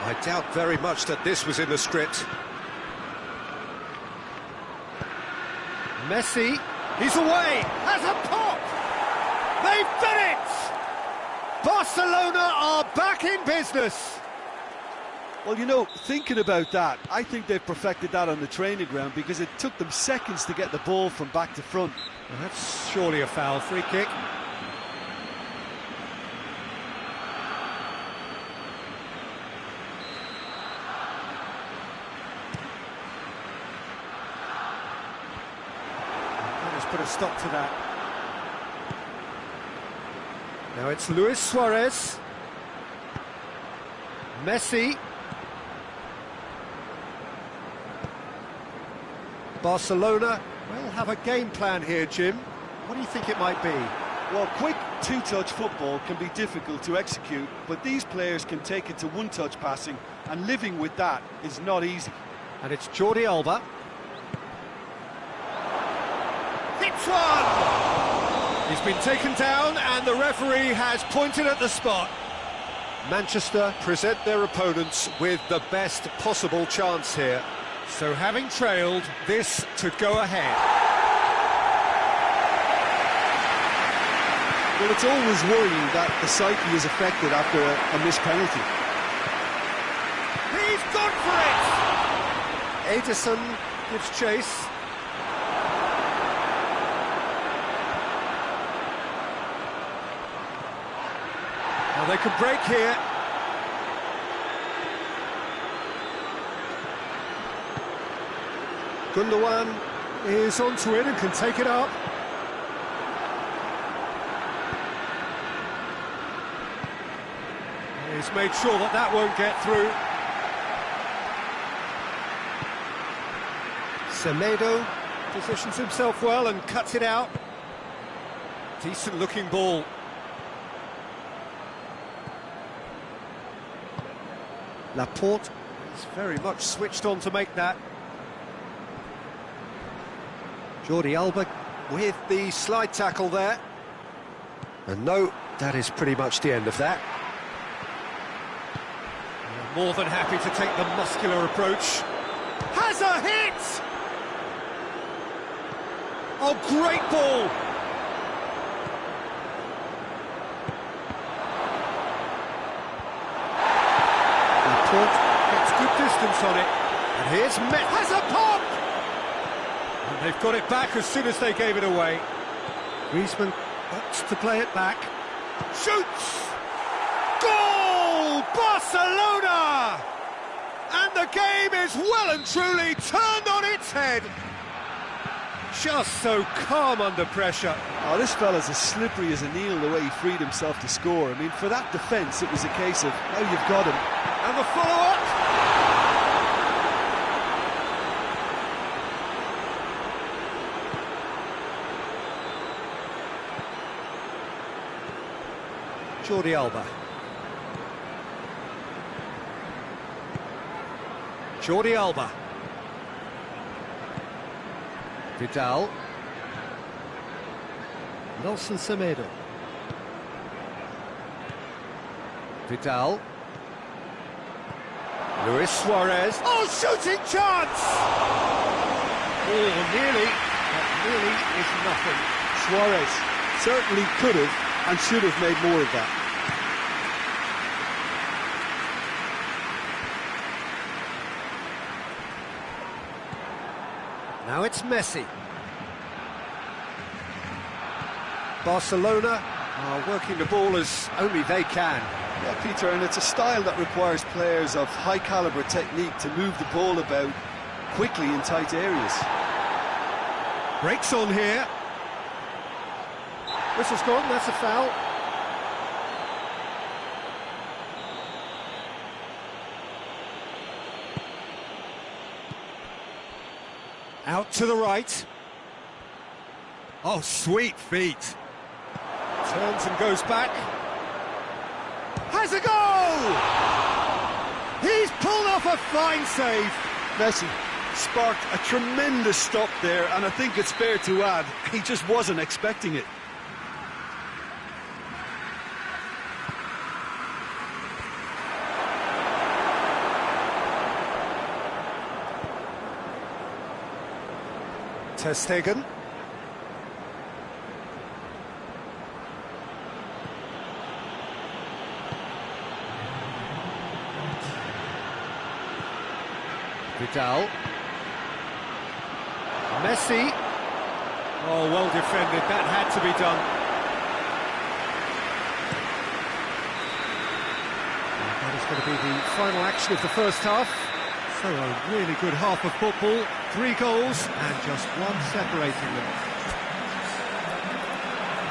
I doubt very much that this was in the script. Messi, he's away, has a pop! They've done it! Barcelona are back in business! Well, you know, thinking about that, I think they've perfected that on the training ground, because it took them seconds to get the ball from back to front. Well, that's surely a foul. Free kick. Let's put a stop to that. Now it's Luis Suarez. Messi. Barcelona will have a game plan here, Jim. What do you think it might be? Well, quick two-touch football can be difficult to execute, but these players can take it to one-touch passing, and living with that is not easy. And it's Jordi Alba. Hits one! He's been taken down, and the referee has pointed at the spot. Manchester present their opponents with the best possible chance here. So having trailed, this to go ahead. Well, it's always worrying that the psyche is affected after a missed penalty. He's gone for it! Ederson gives chase. Now they could break here. Gundogan is onto it and can take it up. He's made sure that that won't get through. Semedo positions himself well and cuts it out. Decent looking ball. Laporte is very much switched on to make that. Jordi Alba with the slide tackle there. And no, that is pretty much the end of that. More than happy to take the muscular approach. Has a hit! Oh, great ball! Laporte gets good distance on it. And here's Met. Has a pop! And they've got it back as soon as they gave it away. Griezmann opts to play it back. Shoots! Goal! Barcelona! And the game is well and truly turned on its head. Just so calm under pressure. Oh, this fella's as slippery as an eel the way he freed himself to score. I mean, for that defence, it was a case of, now you've got him. And the follow-up. Jordi Alba. Jordi Alba. Vidal. Nelson Semedo. Vidal. Luis Suarez. Oh, shooting chance! Oh, nearly, but nearly is nothing. Suarez certainly could have and should have made more of that. Now it's Messi. Barcelona are working the ball as only they can. Yeah, Peter, and it's a style that requires players of high calibre technique to move the ball about quickly in tight areas. Breaks on here. Whistle's gone, that's a foul. Out to the right. Oh, sweet feet. Turns and goes back. Has a goal! He's pulled off a fine save. Messi sparked a tremendous stop there, and I think it's fair to add, he just wasn't expecting it. Ter Stegen. Vidal. Messi. Oh, well defended. That had to be done. That is going to be the final action of the first half. So a really good half of football. 3 goals and just one separating them.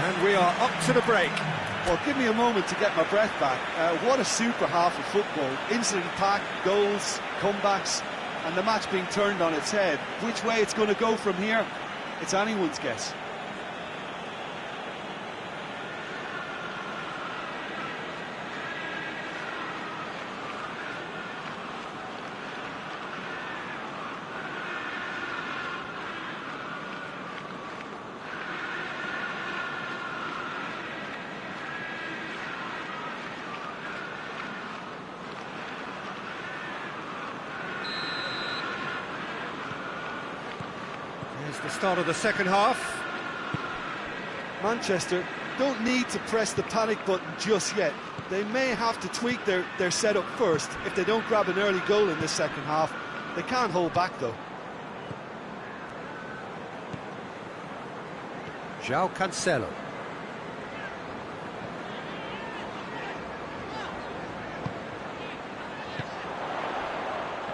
And we are up to the break. Well, give me a moment to get my breath back. What a super half of football. Instantly packed, goals, comebacks, and the match being turned on its head. Which way it's going to go from here, it's anyone's guess. Here's the start of the second half. Manchester don't need to press the panic button just yet. They may have to tweak their setup first if they don't grab an early goal in this second half. They can't hold back though. João Cancelo.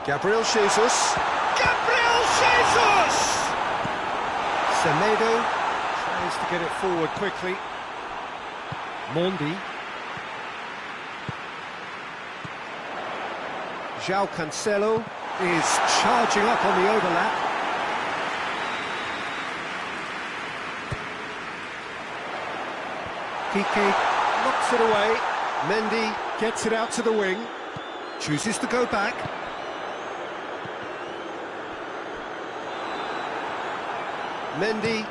Gabriel Jesus. Gabriel Jesus! Semedo tries to get it forward quickly. Mondi. João Cancelo is charging up on the overlap. Kike knocks it away. Mendy gets it out to the wing. Chooses to go back. Mendy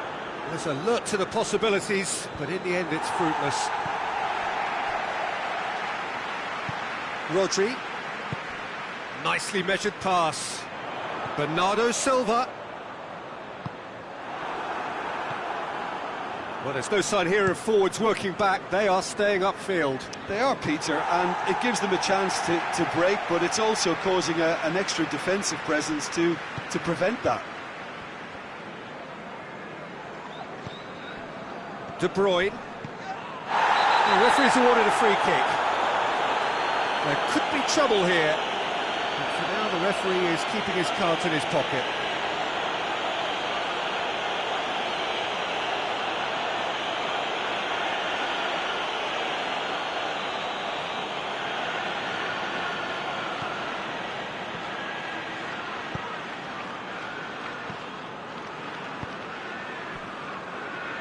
was alert to the possibilities, but in the end it's fruitless. Rodri. Nicely measured pass. Bernardo Silva. Well, there's no sign here of forwards working back. They are staying upfield. They are, Peter, and it gives them a chance to break, but it's also causing an extra defensive presence to prevent that. De Bruyne. The referee's awarded a free kick. There could be trouble here. But for now, the referee is keeping his cards in his pocket.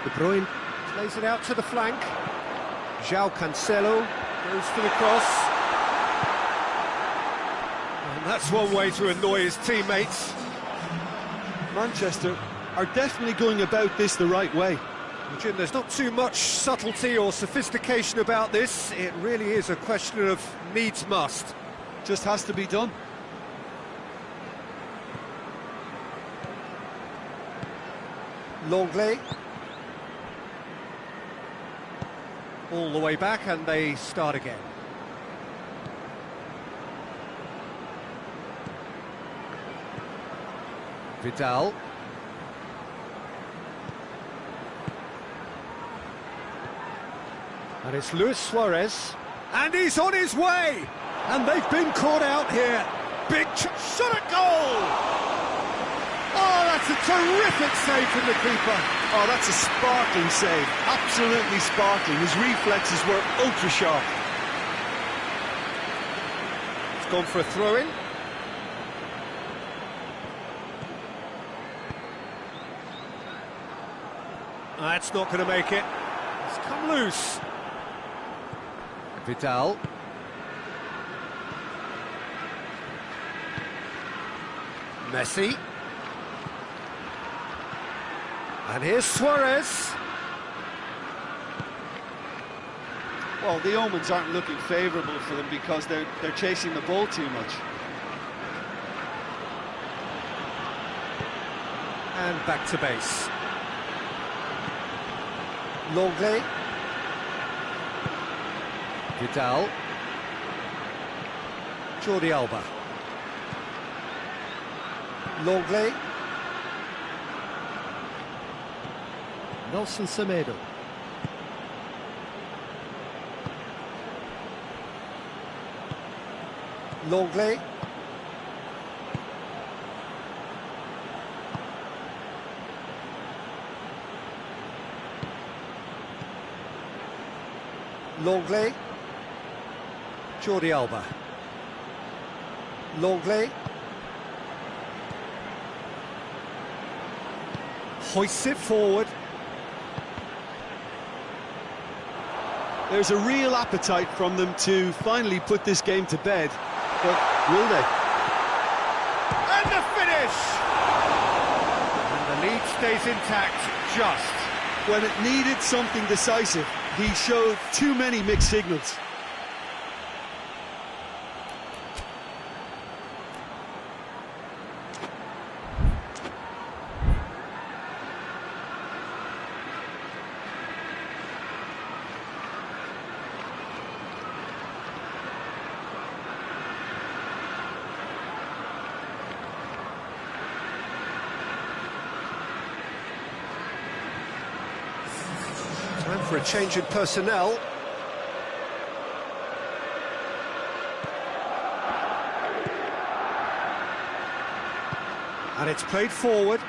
De Bruyne plays it out to the flank. João Cancelo goes for the cross. And that's one way to annoy his teammates. Manchester are definitely going about this the right way. Jim, there's not too much subtlety or sophistication about this. It really is a question of needs must. Just has to be done. Longley. All the way back, and they start again. Vidal. And it's Luis Suarez. And he's on his way! And they've been caught out here. Big shot at goal! Oh, that's a terrific save from the keeper. Oh, that's a sparkling save. Absolutely sparkling. His reflexes were ultra sharp. It's gone for a throw-in. That's not going to make it. It's come loose. Vidal. Messi. And here's Suarez. Well, the omens aren't looking favourable for them because they're chasing the ball too much. And back to base. Longley. Vidal. Jordi Alba. Longley. Nelson Semedo. Longley. Longley. Jordi Alba. Longley. Hoists it forward. There's a real appetite from them to finally put this game to bed, but will they? And the finish! And the lead stays intact, just. When it needed something decisive, he showed too many mixed signals. Time for a change in personnel. And it's played forward.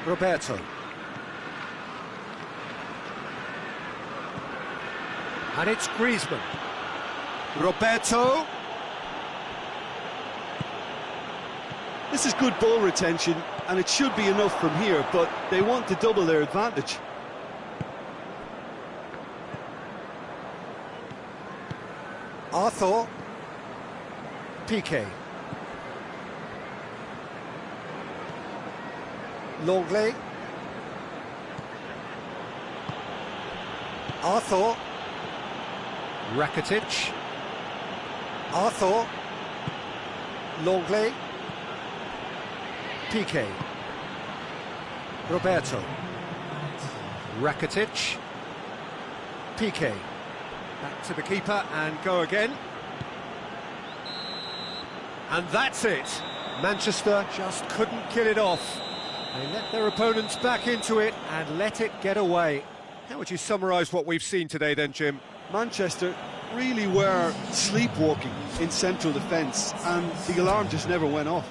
Roberto. And it's Griezmann. Roberto. This is good ball retention, and it should be enough from here, but they want to double their advantage. Arthur. Piqué. Longley. Arthur. Rakitic. Arthur. Longley. Piqué. Roberto. Rakitic. Piqué. Back to the keeper and go again. And that's it. Manchester just couldn't kill it off. They let their opponents back into it and let it get away. How would you summarise what we've seen today then, Jim? Manchester really were sleepwalking in central defence, and the alarm just never went off.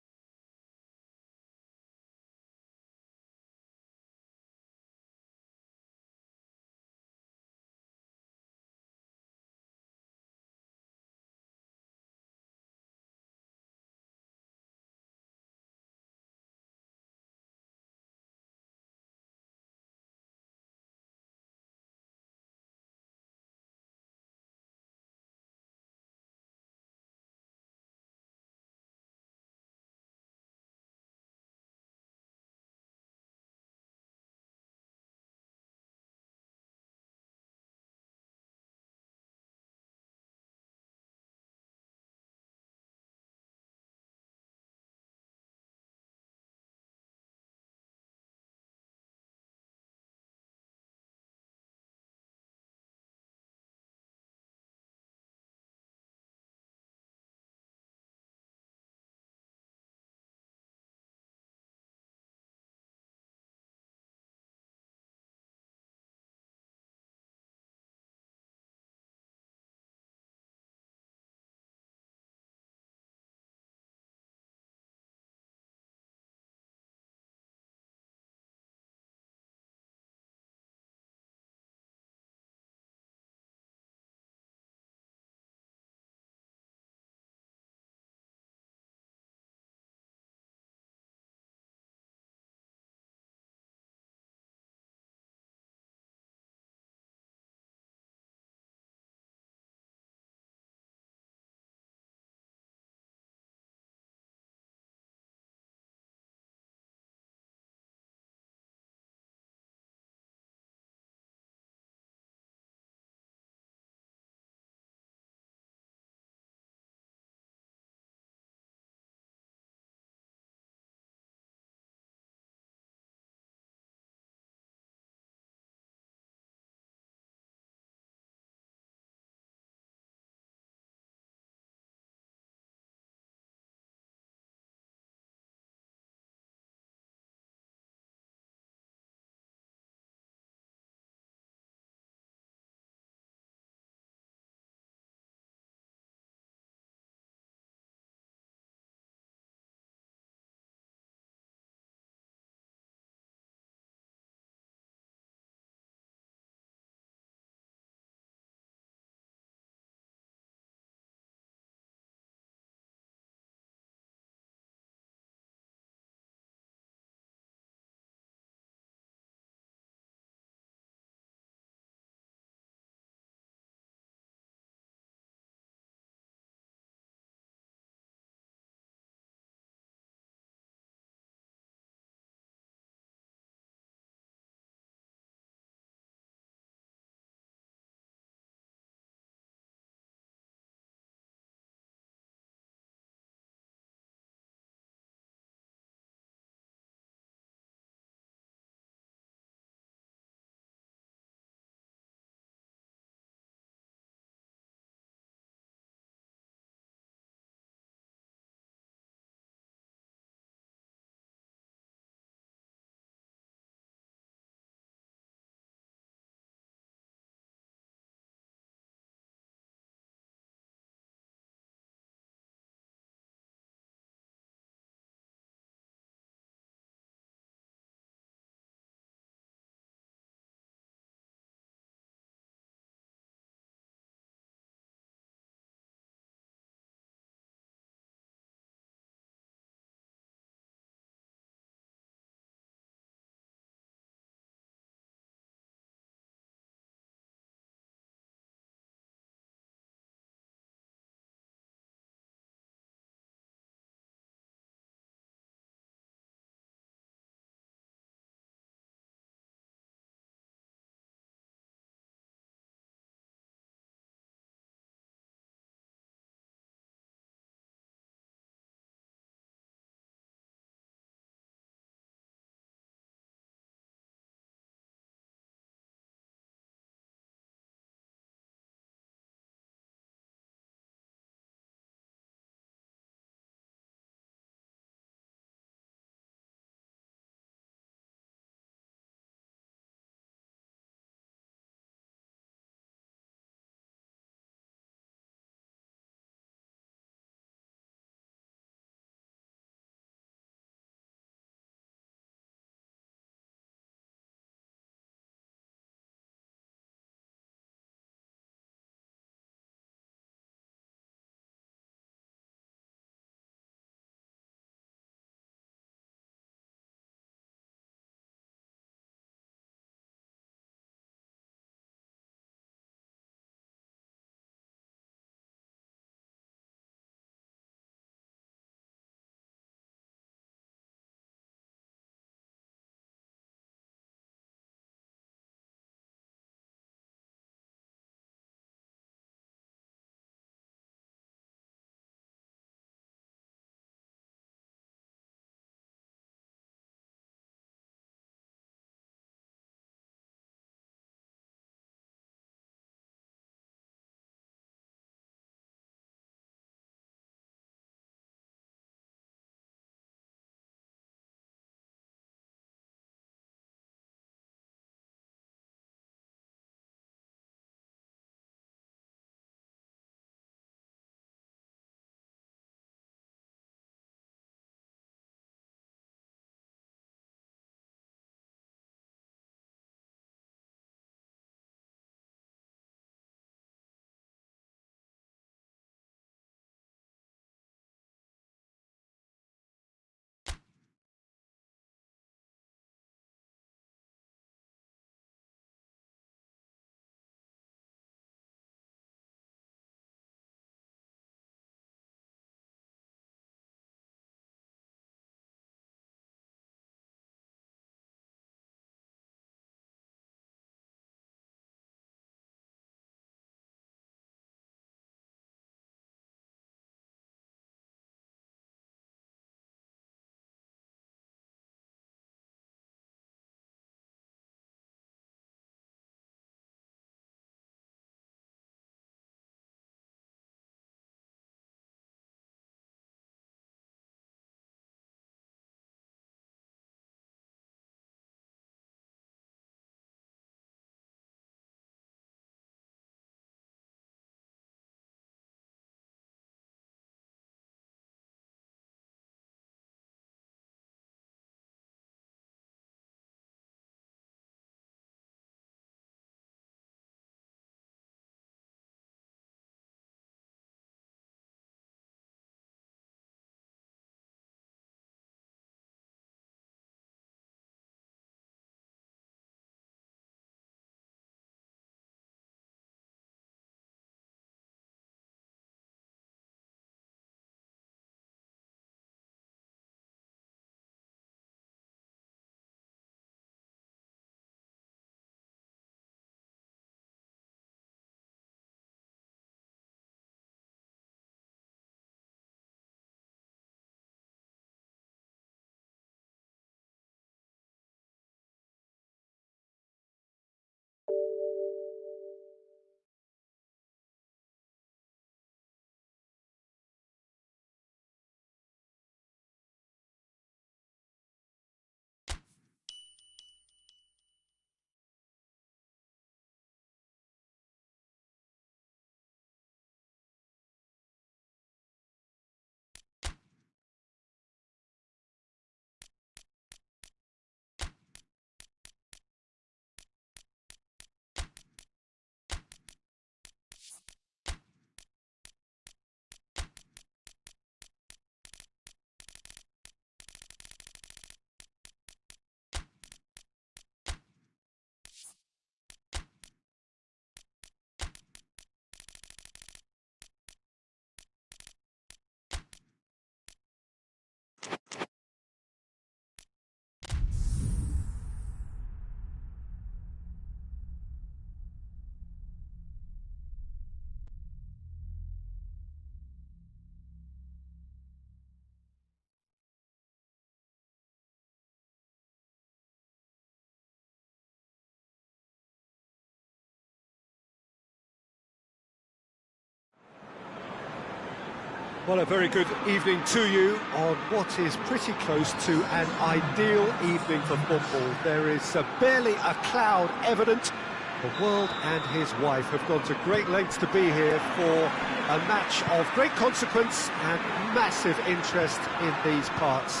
Well, a very good evening to you on what is pretty close to an ideal evening for football. There is barely a cloud evident. The world and his wife have gone to great lengths to be here for a match of great consequence and massive interest in these parts.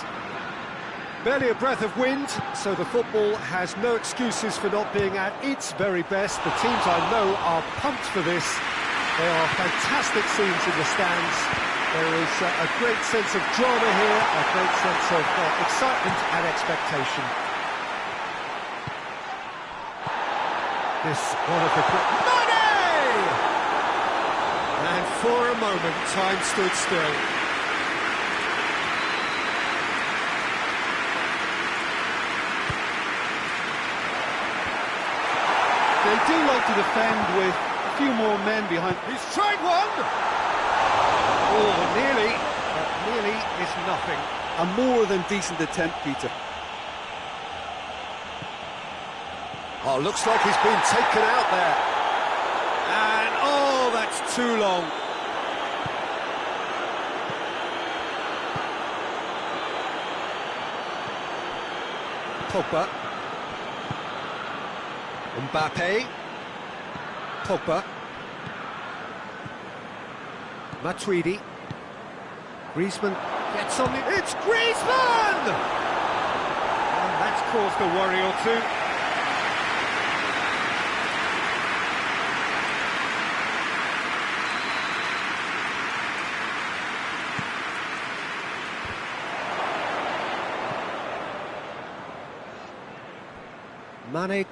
Barely a breath of wind, so the football has no excuses for not being at its very best. The teams I know are pumped for this. There are fantastic scenes in the stands. There is a great sense of drama here, a great sense of excitement and expectation. This one of the Mane! And for a moment, time stood still. They do like to defend with a few more men behind. He's tried one! Oh, nearly, but nearly is nothing. A more than decent attempt, Peter. Oh, looks like he's been taken out there. And, oh, that's too long. Pogba. Mbappe. Pogba. Matuidi. Griezmann gets on the... It's Griezmann! And that's caused a worry or two. Mane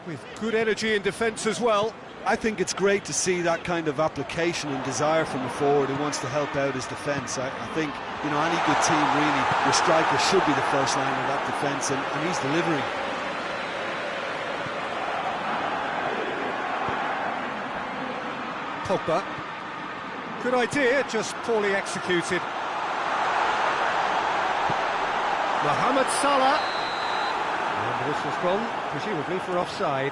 with good energy in defence as well. I think it's great to see that kind of application and desire from a forward who wants to help out his defence. I think, you know, any good team really, your striker should be the first line of that defence, and he's delivering. Pogba. Good idea, just poorly executed. Mohamed Salah. And the whistle's gone, presumably for offside.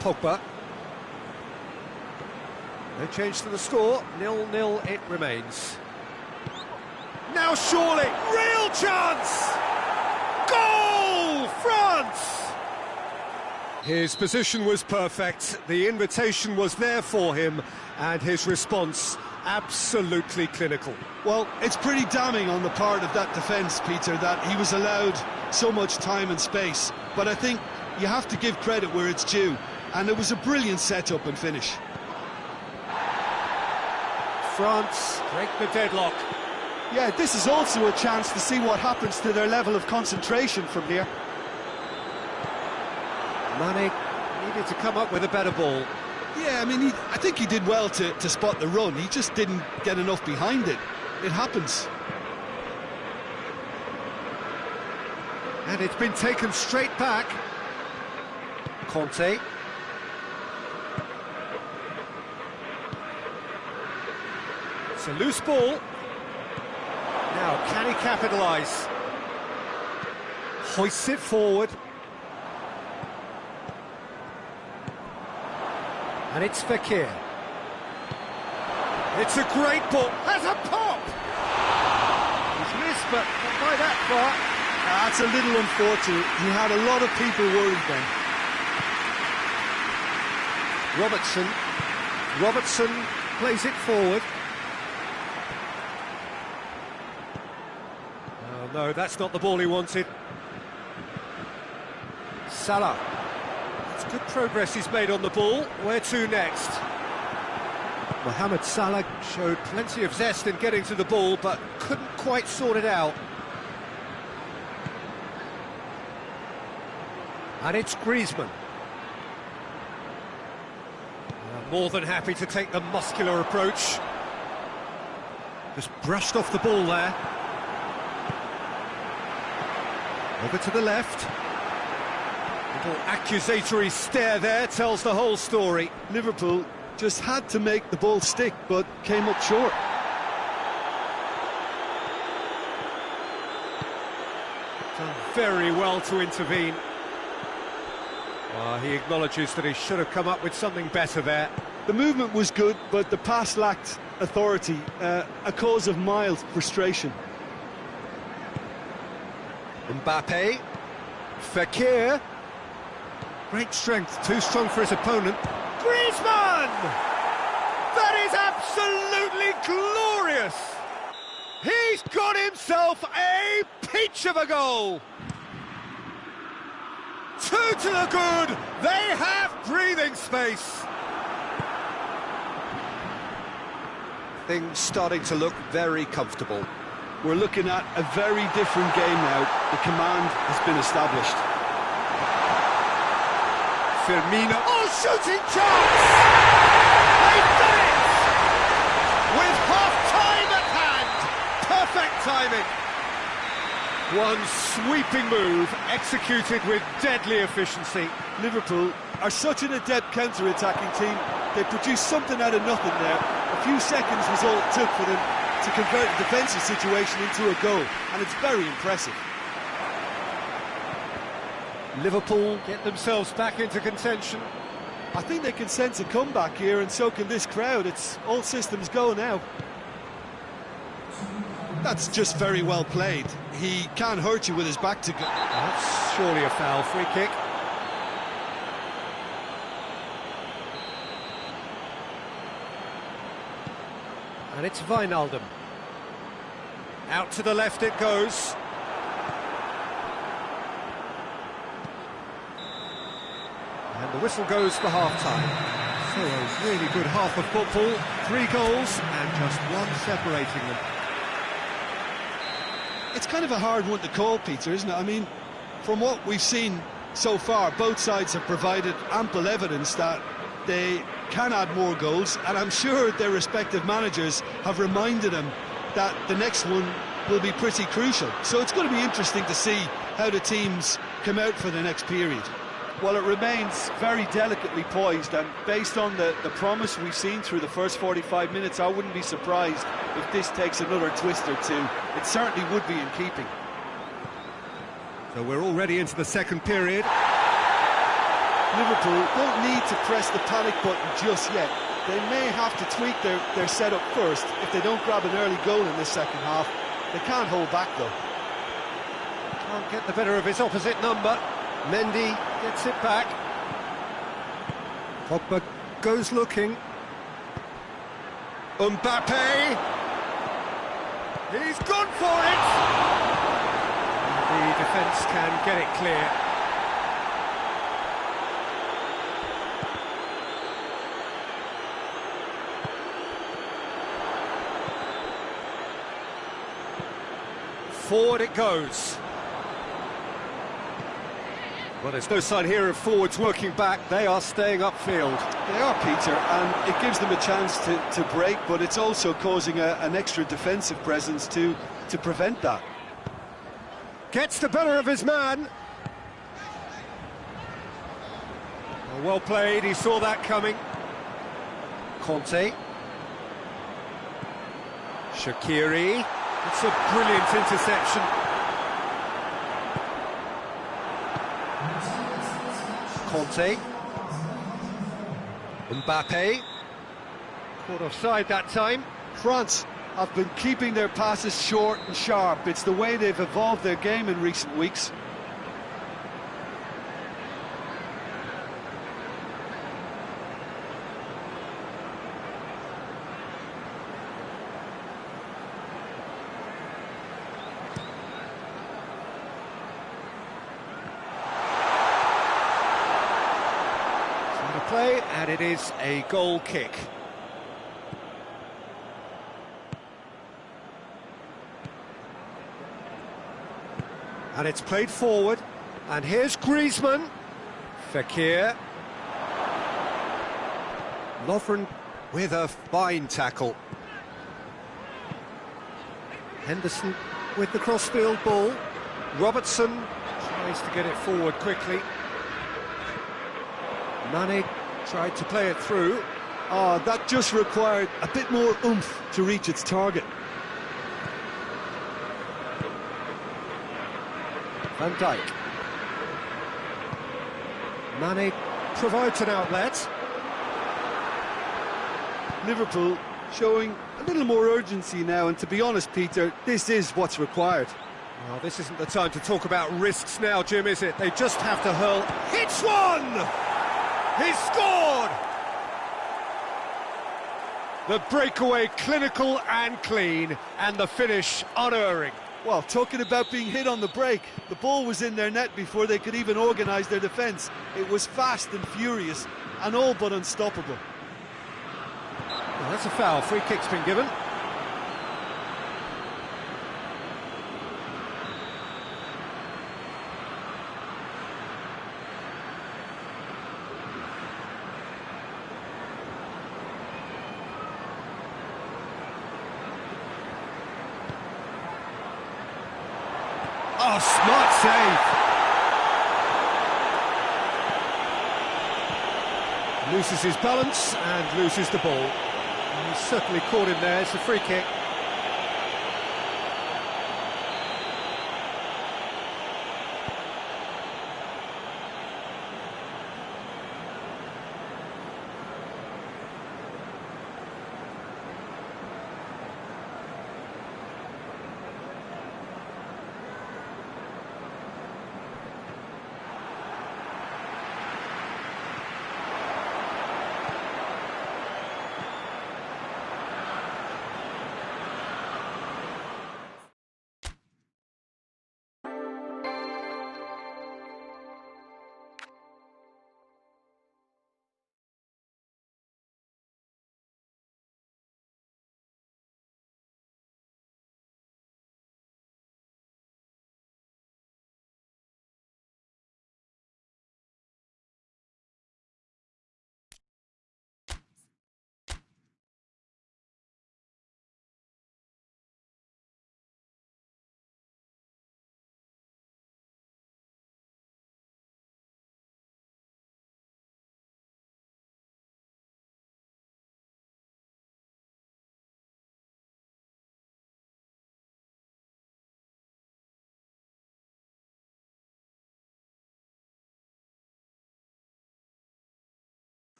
Pogba. No change to the score, 0-0 it remains. Now surely, real chance! Goal, France! His position was perfect, the invitation was there for him, and his response absolutely clinical. Well, it's pretty damning on the part of that defence, Peter, that he was allowed so much time and space. But I think you have to give credit where it's due. And it was a brilliant setup and finish. France break the deadlock. Yeah, this is also a chance to see what happens to their level of concentration from here. Mane needed to come up with a better ball. Yeah, I mean, I think he did well to spot the run. He just didn't get enough behind it. It happens. And it's been taken straight back. Conte. It's a loose ball. Now, can he capitalise? Hoists it forward. And it's Fekir. It's a great ball. Has a pop! this, but not by that far. That's a little unfortunate. He had a lot of people worried then. Robertson plays it forward. Oh no, that's not the ball he wanted. Salah. It's good progress he's made on the ball. Where to next? Mohamed Salah showed plenty of zest in getting to the ball, but couldn't quite sort it out. And it's Griezmann. More than happy to take the muscular approach. Just brushed off the ball there. Over to the left. Little accusatory stare there tells the whole story. Liverpool just had to make the ball stick, but came up short. Done very well to intervene. He acknowledges that he should have come up with something better there. The movement was good, but the pass lacked authority, a cause of mild frustration. Mbappe, Fekir, great strength, too strong for his opponent. Griezmann! That is absolutely glorious! He's got himself a peach of a goal! 2 to the good, they have breathing space. Things starting to look very comfortable. We're looking at a very different game now. The command has been established. Firmino, oh, shooting chance! They've done it! With half-time at hand! Perfect timing! One sweeping move, executed with deadly efficiency. Liverpool are such an adept counter-attacking team. They produced something out of nothing there. A few seconds was all it took for them to convert a defensive situation into a goal, and it's very impressive. Liverpool get themselves back into contention. I think they can sense a comeback here, and so can this crowd. It's all systems go now. That's just very well played. He can't hurt you with his back to go. That's surely a foul. Free kick. And it's Wijnaldum. Out to the left it goes. And the whistle goes for half-time. So a really good half of football. 3 goals and just one separating them. It's kind of a hard one to call, Peter, isn't it? I mean, from what we've seen so far, both sides have provided ample evidence that they can add more goals, and I'm sure their respective managers have reminded them that the next one will be pretty crucial. So it's going to be interesting to see how the teams come out for the next period. Well, it remains very delicately poised, and based on the promise we've seen through the first 45 minutes, I wouldn't be surprised if this takes another twist or two. It certainly would be in keeping. So we're already into the second period. Liverpool don't need to press the panic button just yet. They may have to tweak their setup first if they don't grab an early goal in the second half. They can't hold back, though. Can't get the better of his opposite number. Mendy gets it back. Pogba goes looking. Mbappe! He's gone for it! The defence can get it clear. Forward it goes. Well, there's no sign here of forwards working back. They are staying upfield. They are, Peter, and it gives them a chance to break, but it's also causing an extra defensive presence to prevent that. Gets the better of his man. Well played, he saw that coming. Conte. Shaqiri. It's a brilliant interception. Conte. Mbappe. Caught offside that time. France have been keeping their passes short and sharp. It's the way they've evolved their game in recent weeks. Play, and it is a goal kick. And it's played forward, and here's Griezmann. Fekir. Lovren with a fine tackle. Henderson with the crossfield ball. Robertson tries to get it forward quickly. Mane tried to play it through. Oh, that just required a bit more oomph to reach its target. Van Dijk. Mane provides an outlet. Liverpool showing a little more urgency now, and to be honest, Peter, this is what's required. Well, this isn't the time to talk about risks now, Jim, is it? They just have to hurl. Hits one! He's scored! The breakaway clinical and clean, and the finish unerring. Well, talking about being hit on the break, the ball was in their net before they could even organise their defence. It was fast and furious, and all but unstoppable. Well, that's a foul. Free kick's been given. Oh, smart save. Loses his balance and loses the ball. And he's certainly caught him there. It's a free kick.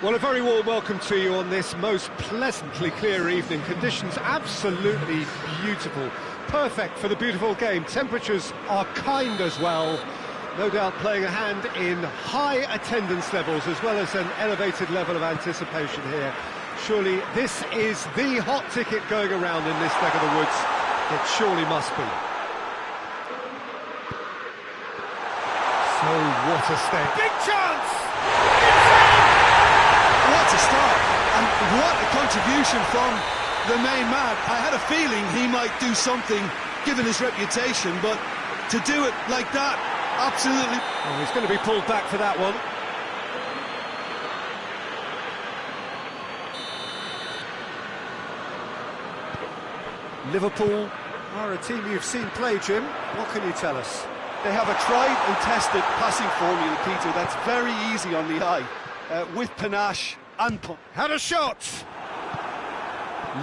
Well, a very warm welcome to you on this most pleasantly clear evening. Conditions absolutely beautiful. Perfect for the beautiful game. Temperatures are kind as well. No doubt playing a hand in high attendance levels as well as an elevated level of anticipation here. Surely this is the hot ticket going around in this neck of the woods. It surely must be. So what a stake. Big chance! What a start, and what a contribution from the main man. I had a feeling he might do something, given his reputation, but to do it like that, absolutely... Oh, he's going to be pulled back for that one. Liverpool are a team you've seen play, Jim. What can you tell us? They have a tried and tested passing formula, Peter, that's very easy on the eye, with panache and punch. Had a shot!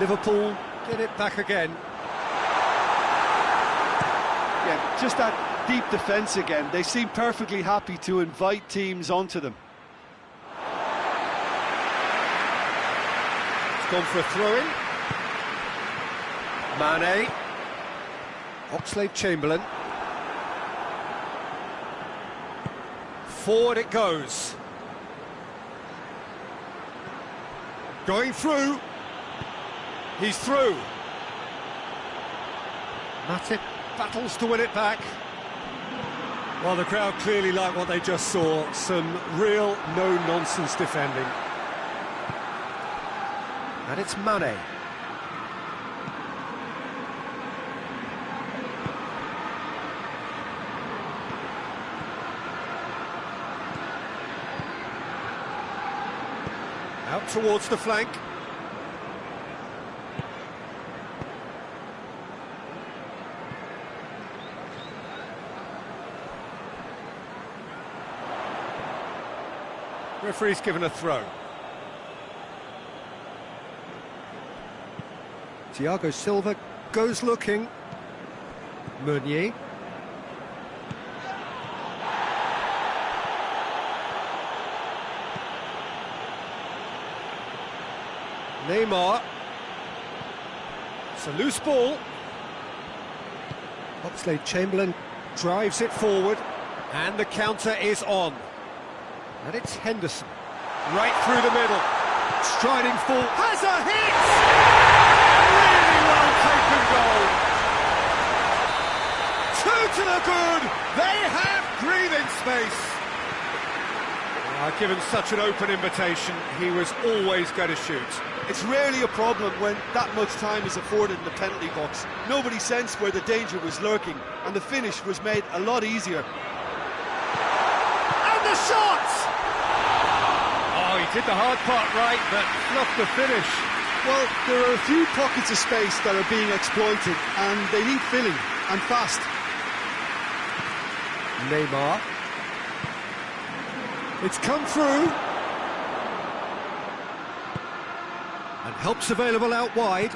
Liverpool get it back again. Yeah, just that deep defence again. They seem perfectly happy to invite teams onto them. It's gone for a throw-in. Mane. Oxlade-Chamberlain. Forward it goes. Going through. He's through. Matip battles to win it back. Well, the crowd clearly like what they just saw. Some real no-nonsense defending. And it's Mane. Out towards the flank. Referee's given a throw. Thiago Silva goes looking. Meunier. Neymar. It's a loose ball. Oxlade-Chamberlain drives it forward. And the counter is on. And it's Henderson. Right through the middle. Striding full. Has a hit! Really well taken goal. Two to the good. They have breathing space. Given such an open invitation, he was always going to shoot. It's rarely a problem when that much time is afforded in the penalty box. Nobody sensed where the danger was lurking, and the finish was made a lot easier. And the shot! Oh, he did the hard part right, but fluffed the finish. Well, there are a few pockets of space that are being exploited, and they need filling, and fast. Neymar. It's come through. And help's available out wide.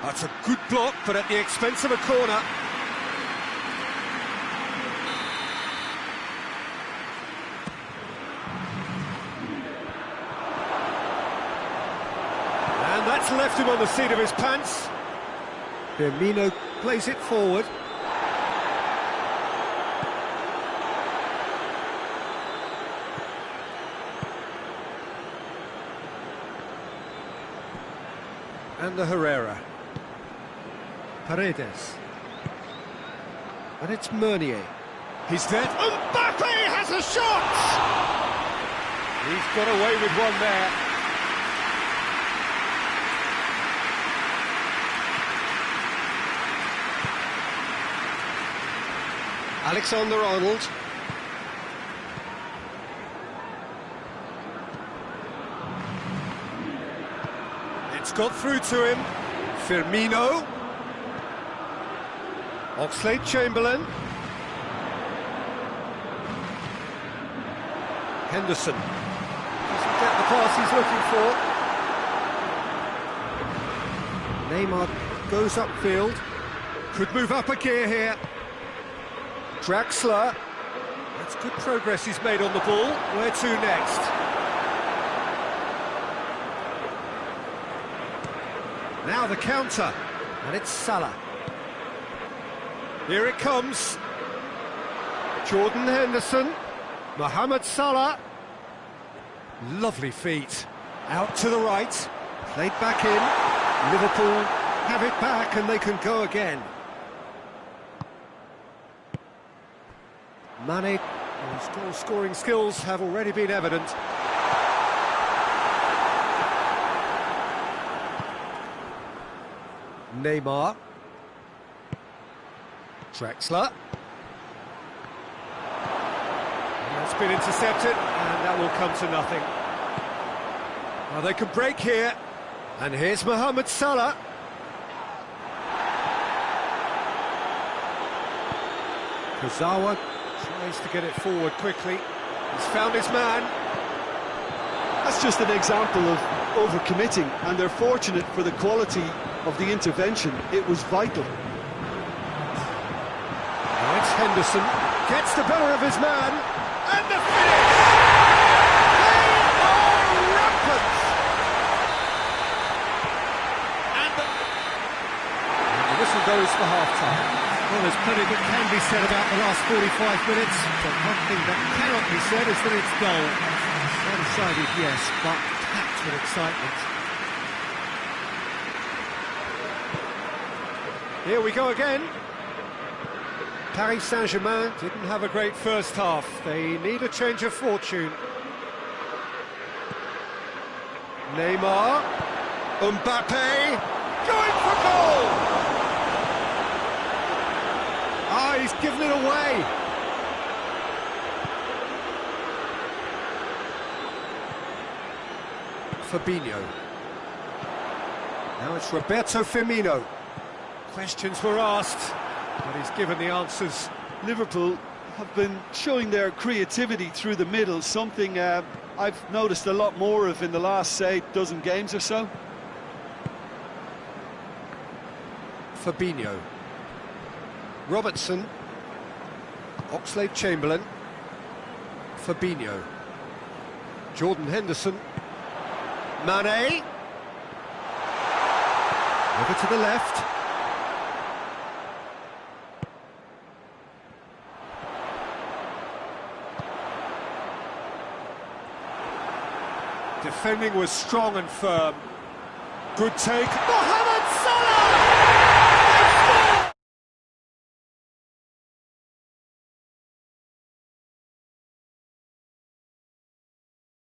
That's a good block, but at the expense of a corner. And that's left him on the seat of his pants. Firmino plays it forward. And the Herrera. Paredes. And it's Meunier. He's there. Mbappe has a shot! He's got away with one there. Alexander-Arnold. It's got through to him. Firmino. Oxlade-Chamberlain. Henderson. Doesn't get the pass he's looking for. Neymar goes upfield. Could move up a gear here. Draxler. That's good progress he's made on the ball. Where to next? Now the counter, and it's Salah. Here it comes. Jordan Henderson, Mohamed Salah. Lovely feet. Out to the right, played back in. Liverpool have it back and they can go again. Mane, whose goal-scoring skills have already been evident. Neymar. Drexler. That's been intercepted, and that will come to nothing. Well, they can break here, and here's Mohamed Salah. Kurzawa tries to get it forward quickly. He's found his man. That's just an example of overcommitting, and they're fortunate for the quality of the intervention. It was vital. Now it's Henderson, gets the better of his man, and the finish! They are rampant! And the whistle goes for half-time. Well, there's plenty that can be said about the last 45 minutes, but one thing that cannot be said is that it's dull. One-sided, yes, but packed with excitement. Here we go again. Paris Saint-Germain didn't have a great first half. They need a change of fortune. Neymar. Mbappe. Going for goal! Ah, he's given it away. Fabinho. Now it's Roberto Firmino. Questions were asked, but he's given the answers. Liverpool have been showing their creativity through the middle, something I've noticed a lot more of in the last, say, dozen games or so. Fabinho. Robertson. Oxlade-Chamberlain. Fabinho. Jordan Henderson. Mane. Over to the left. Defending was strong and firm. Good take. Mohamed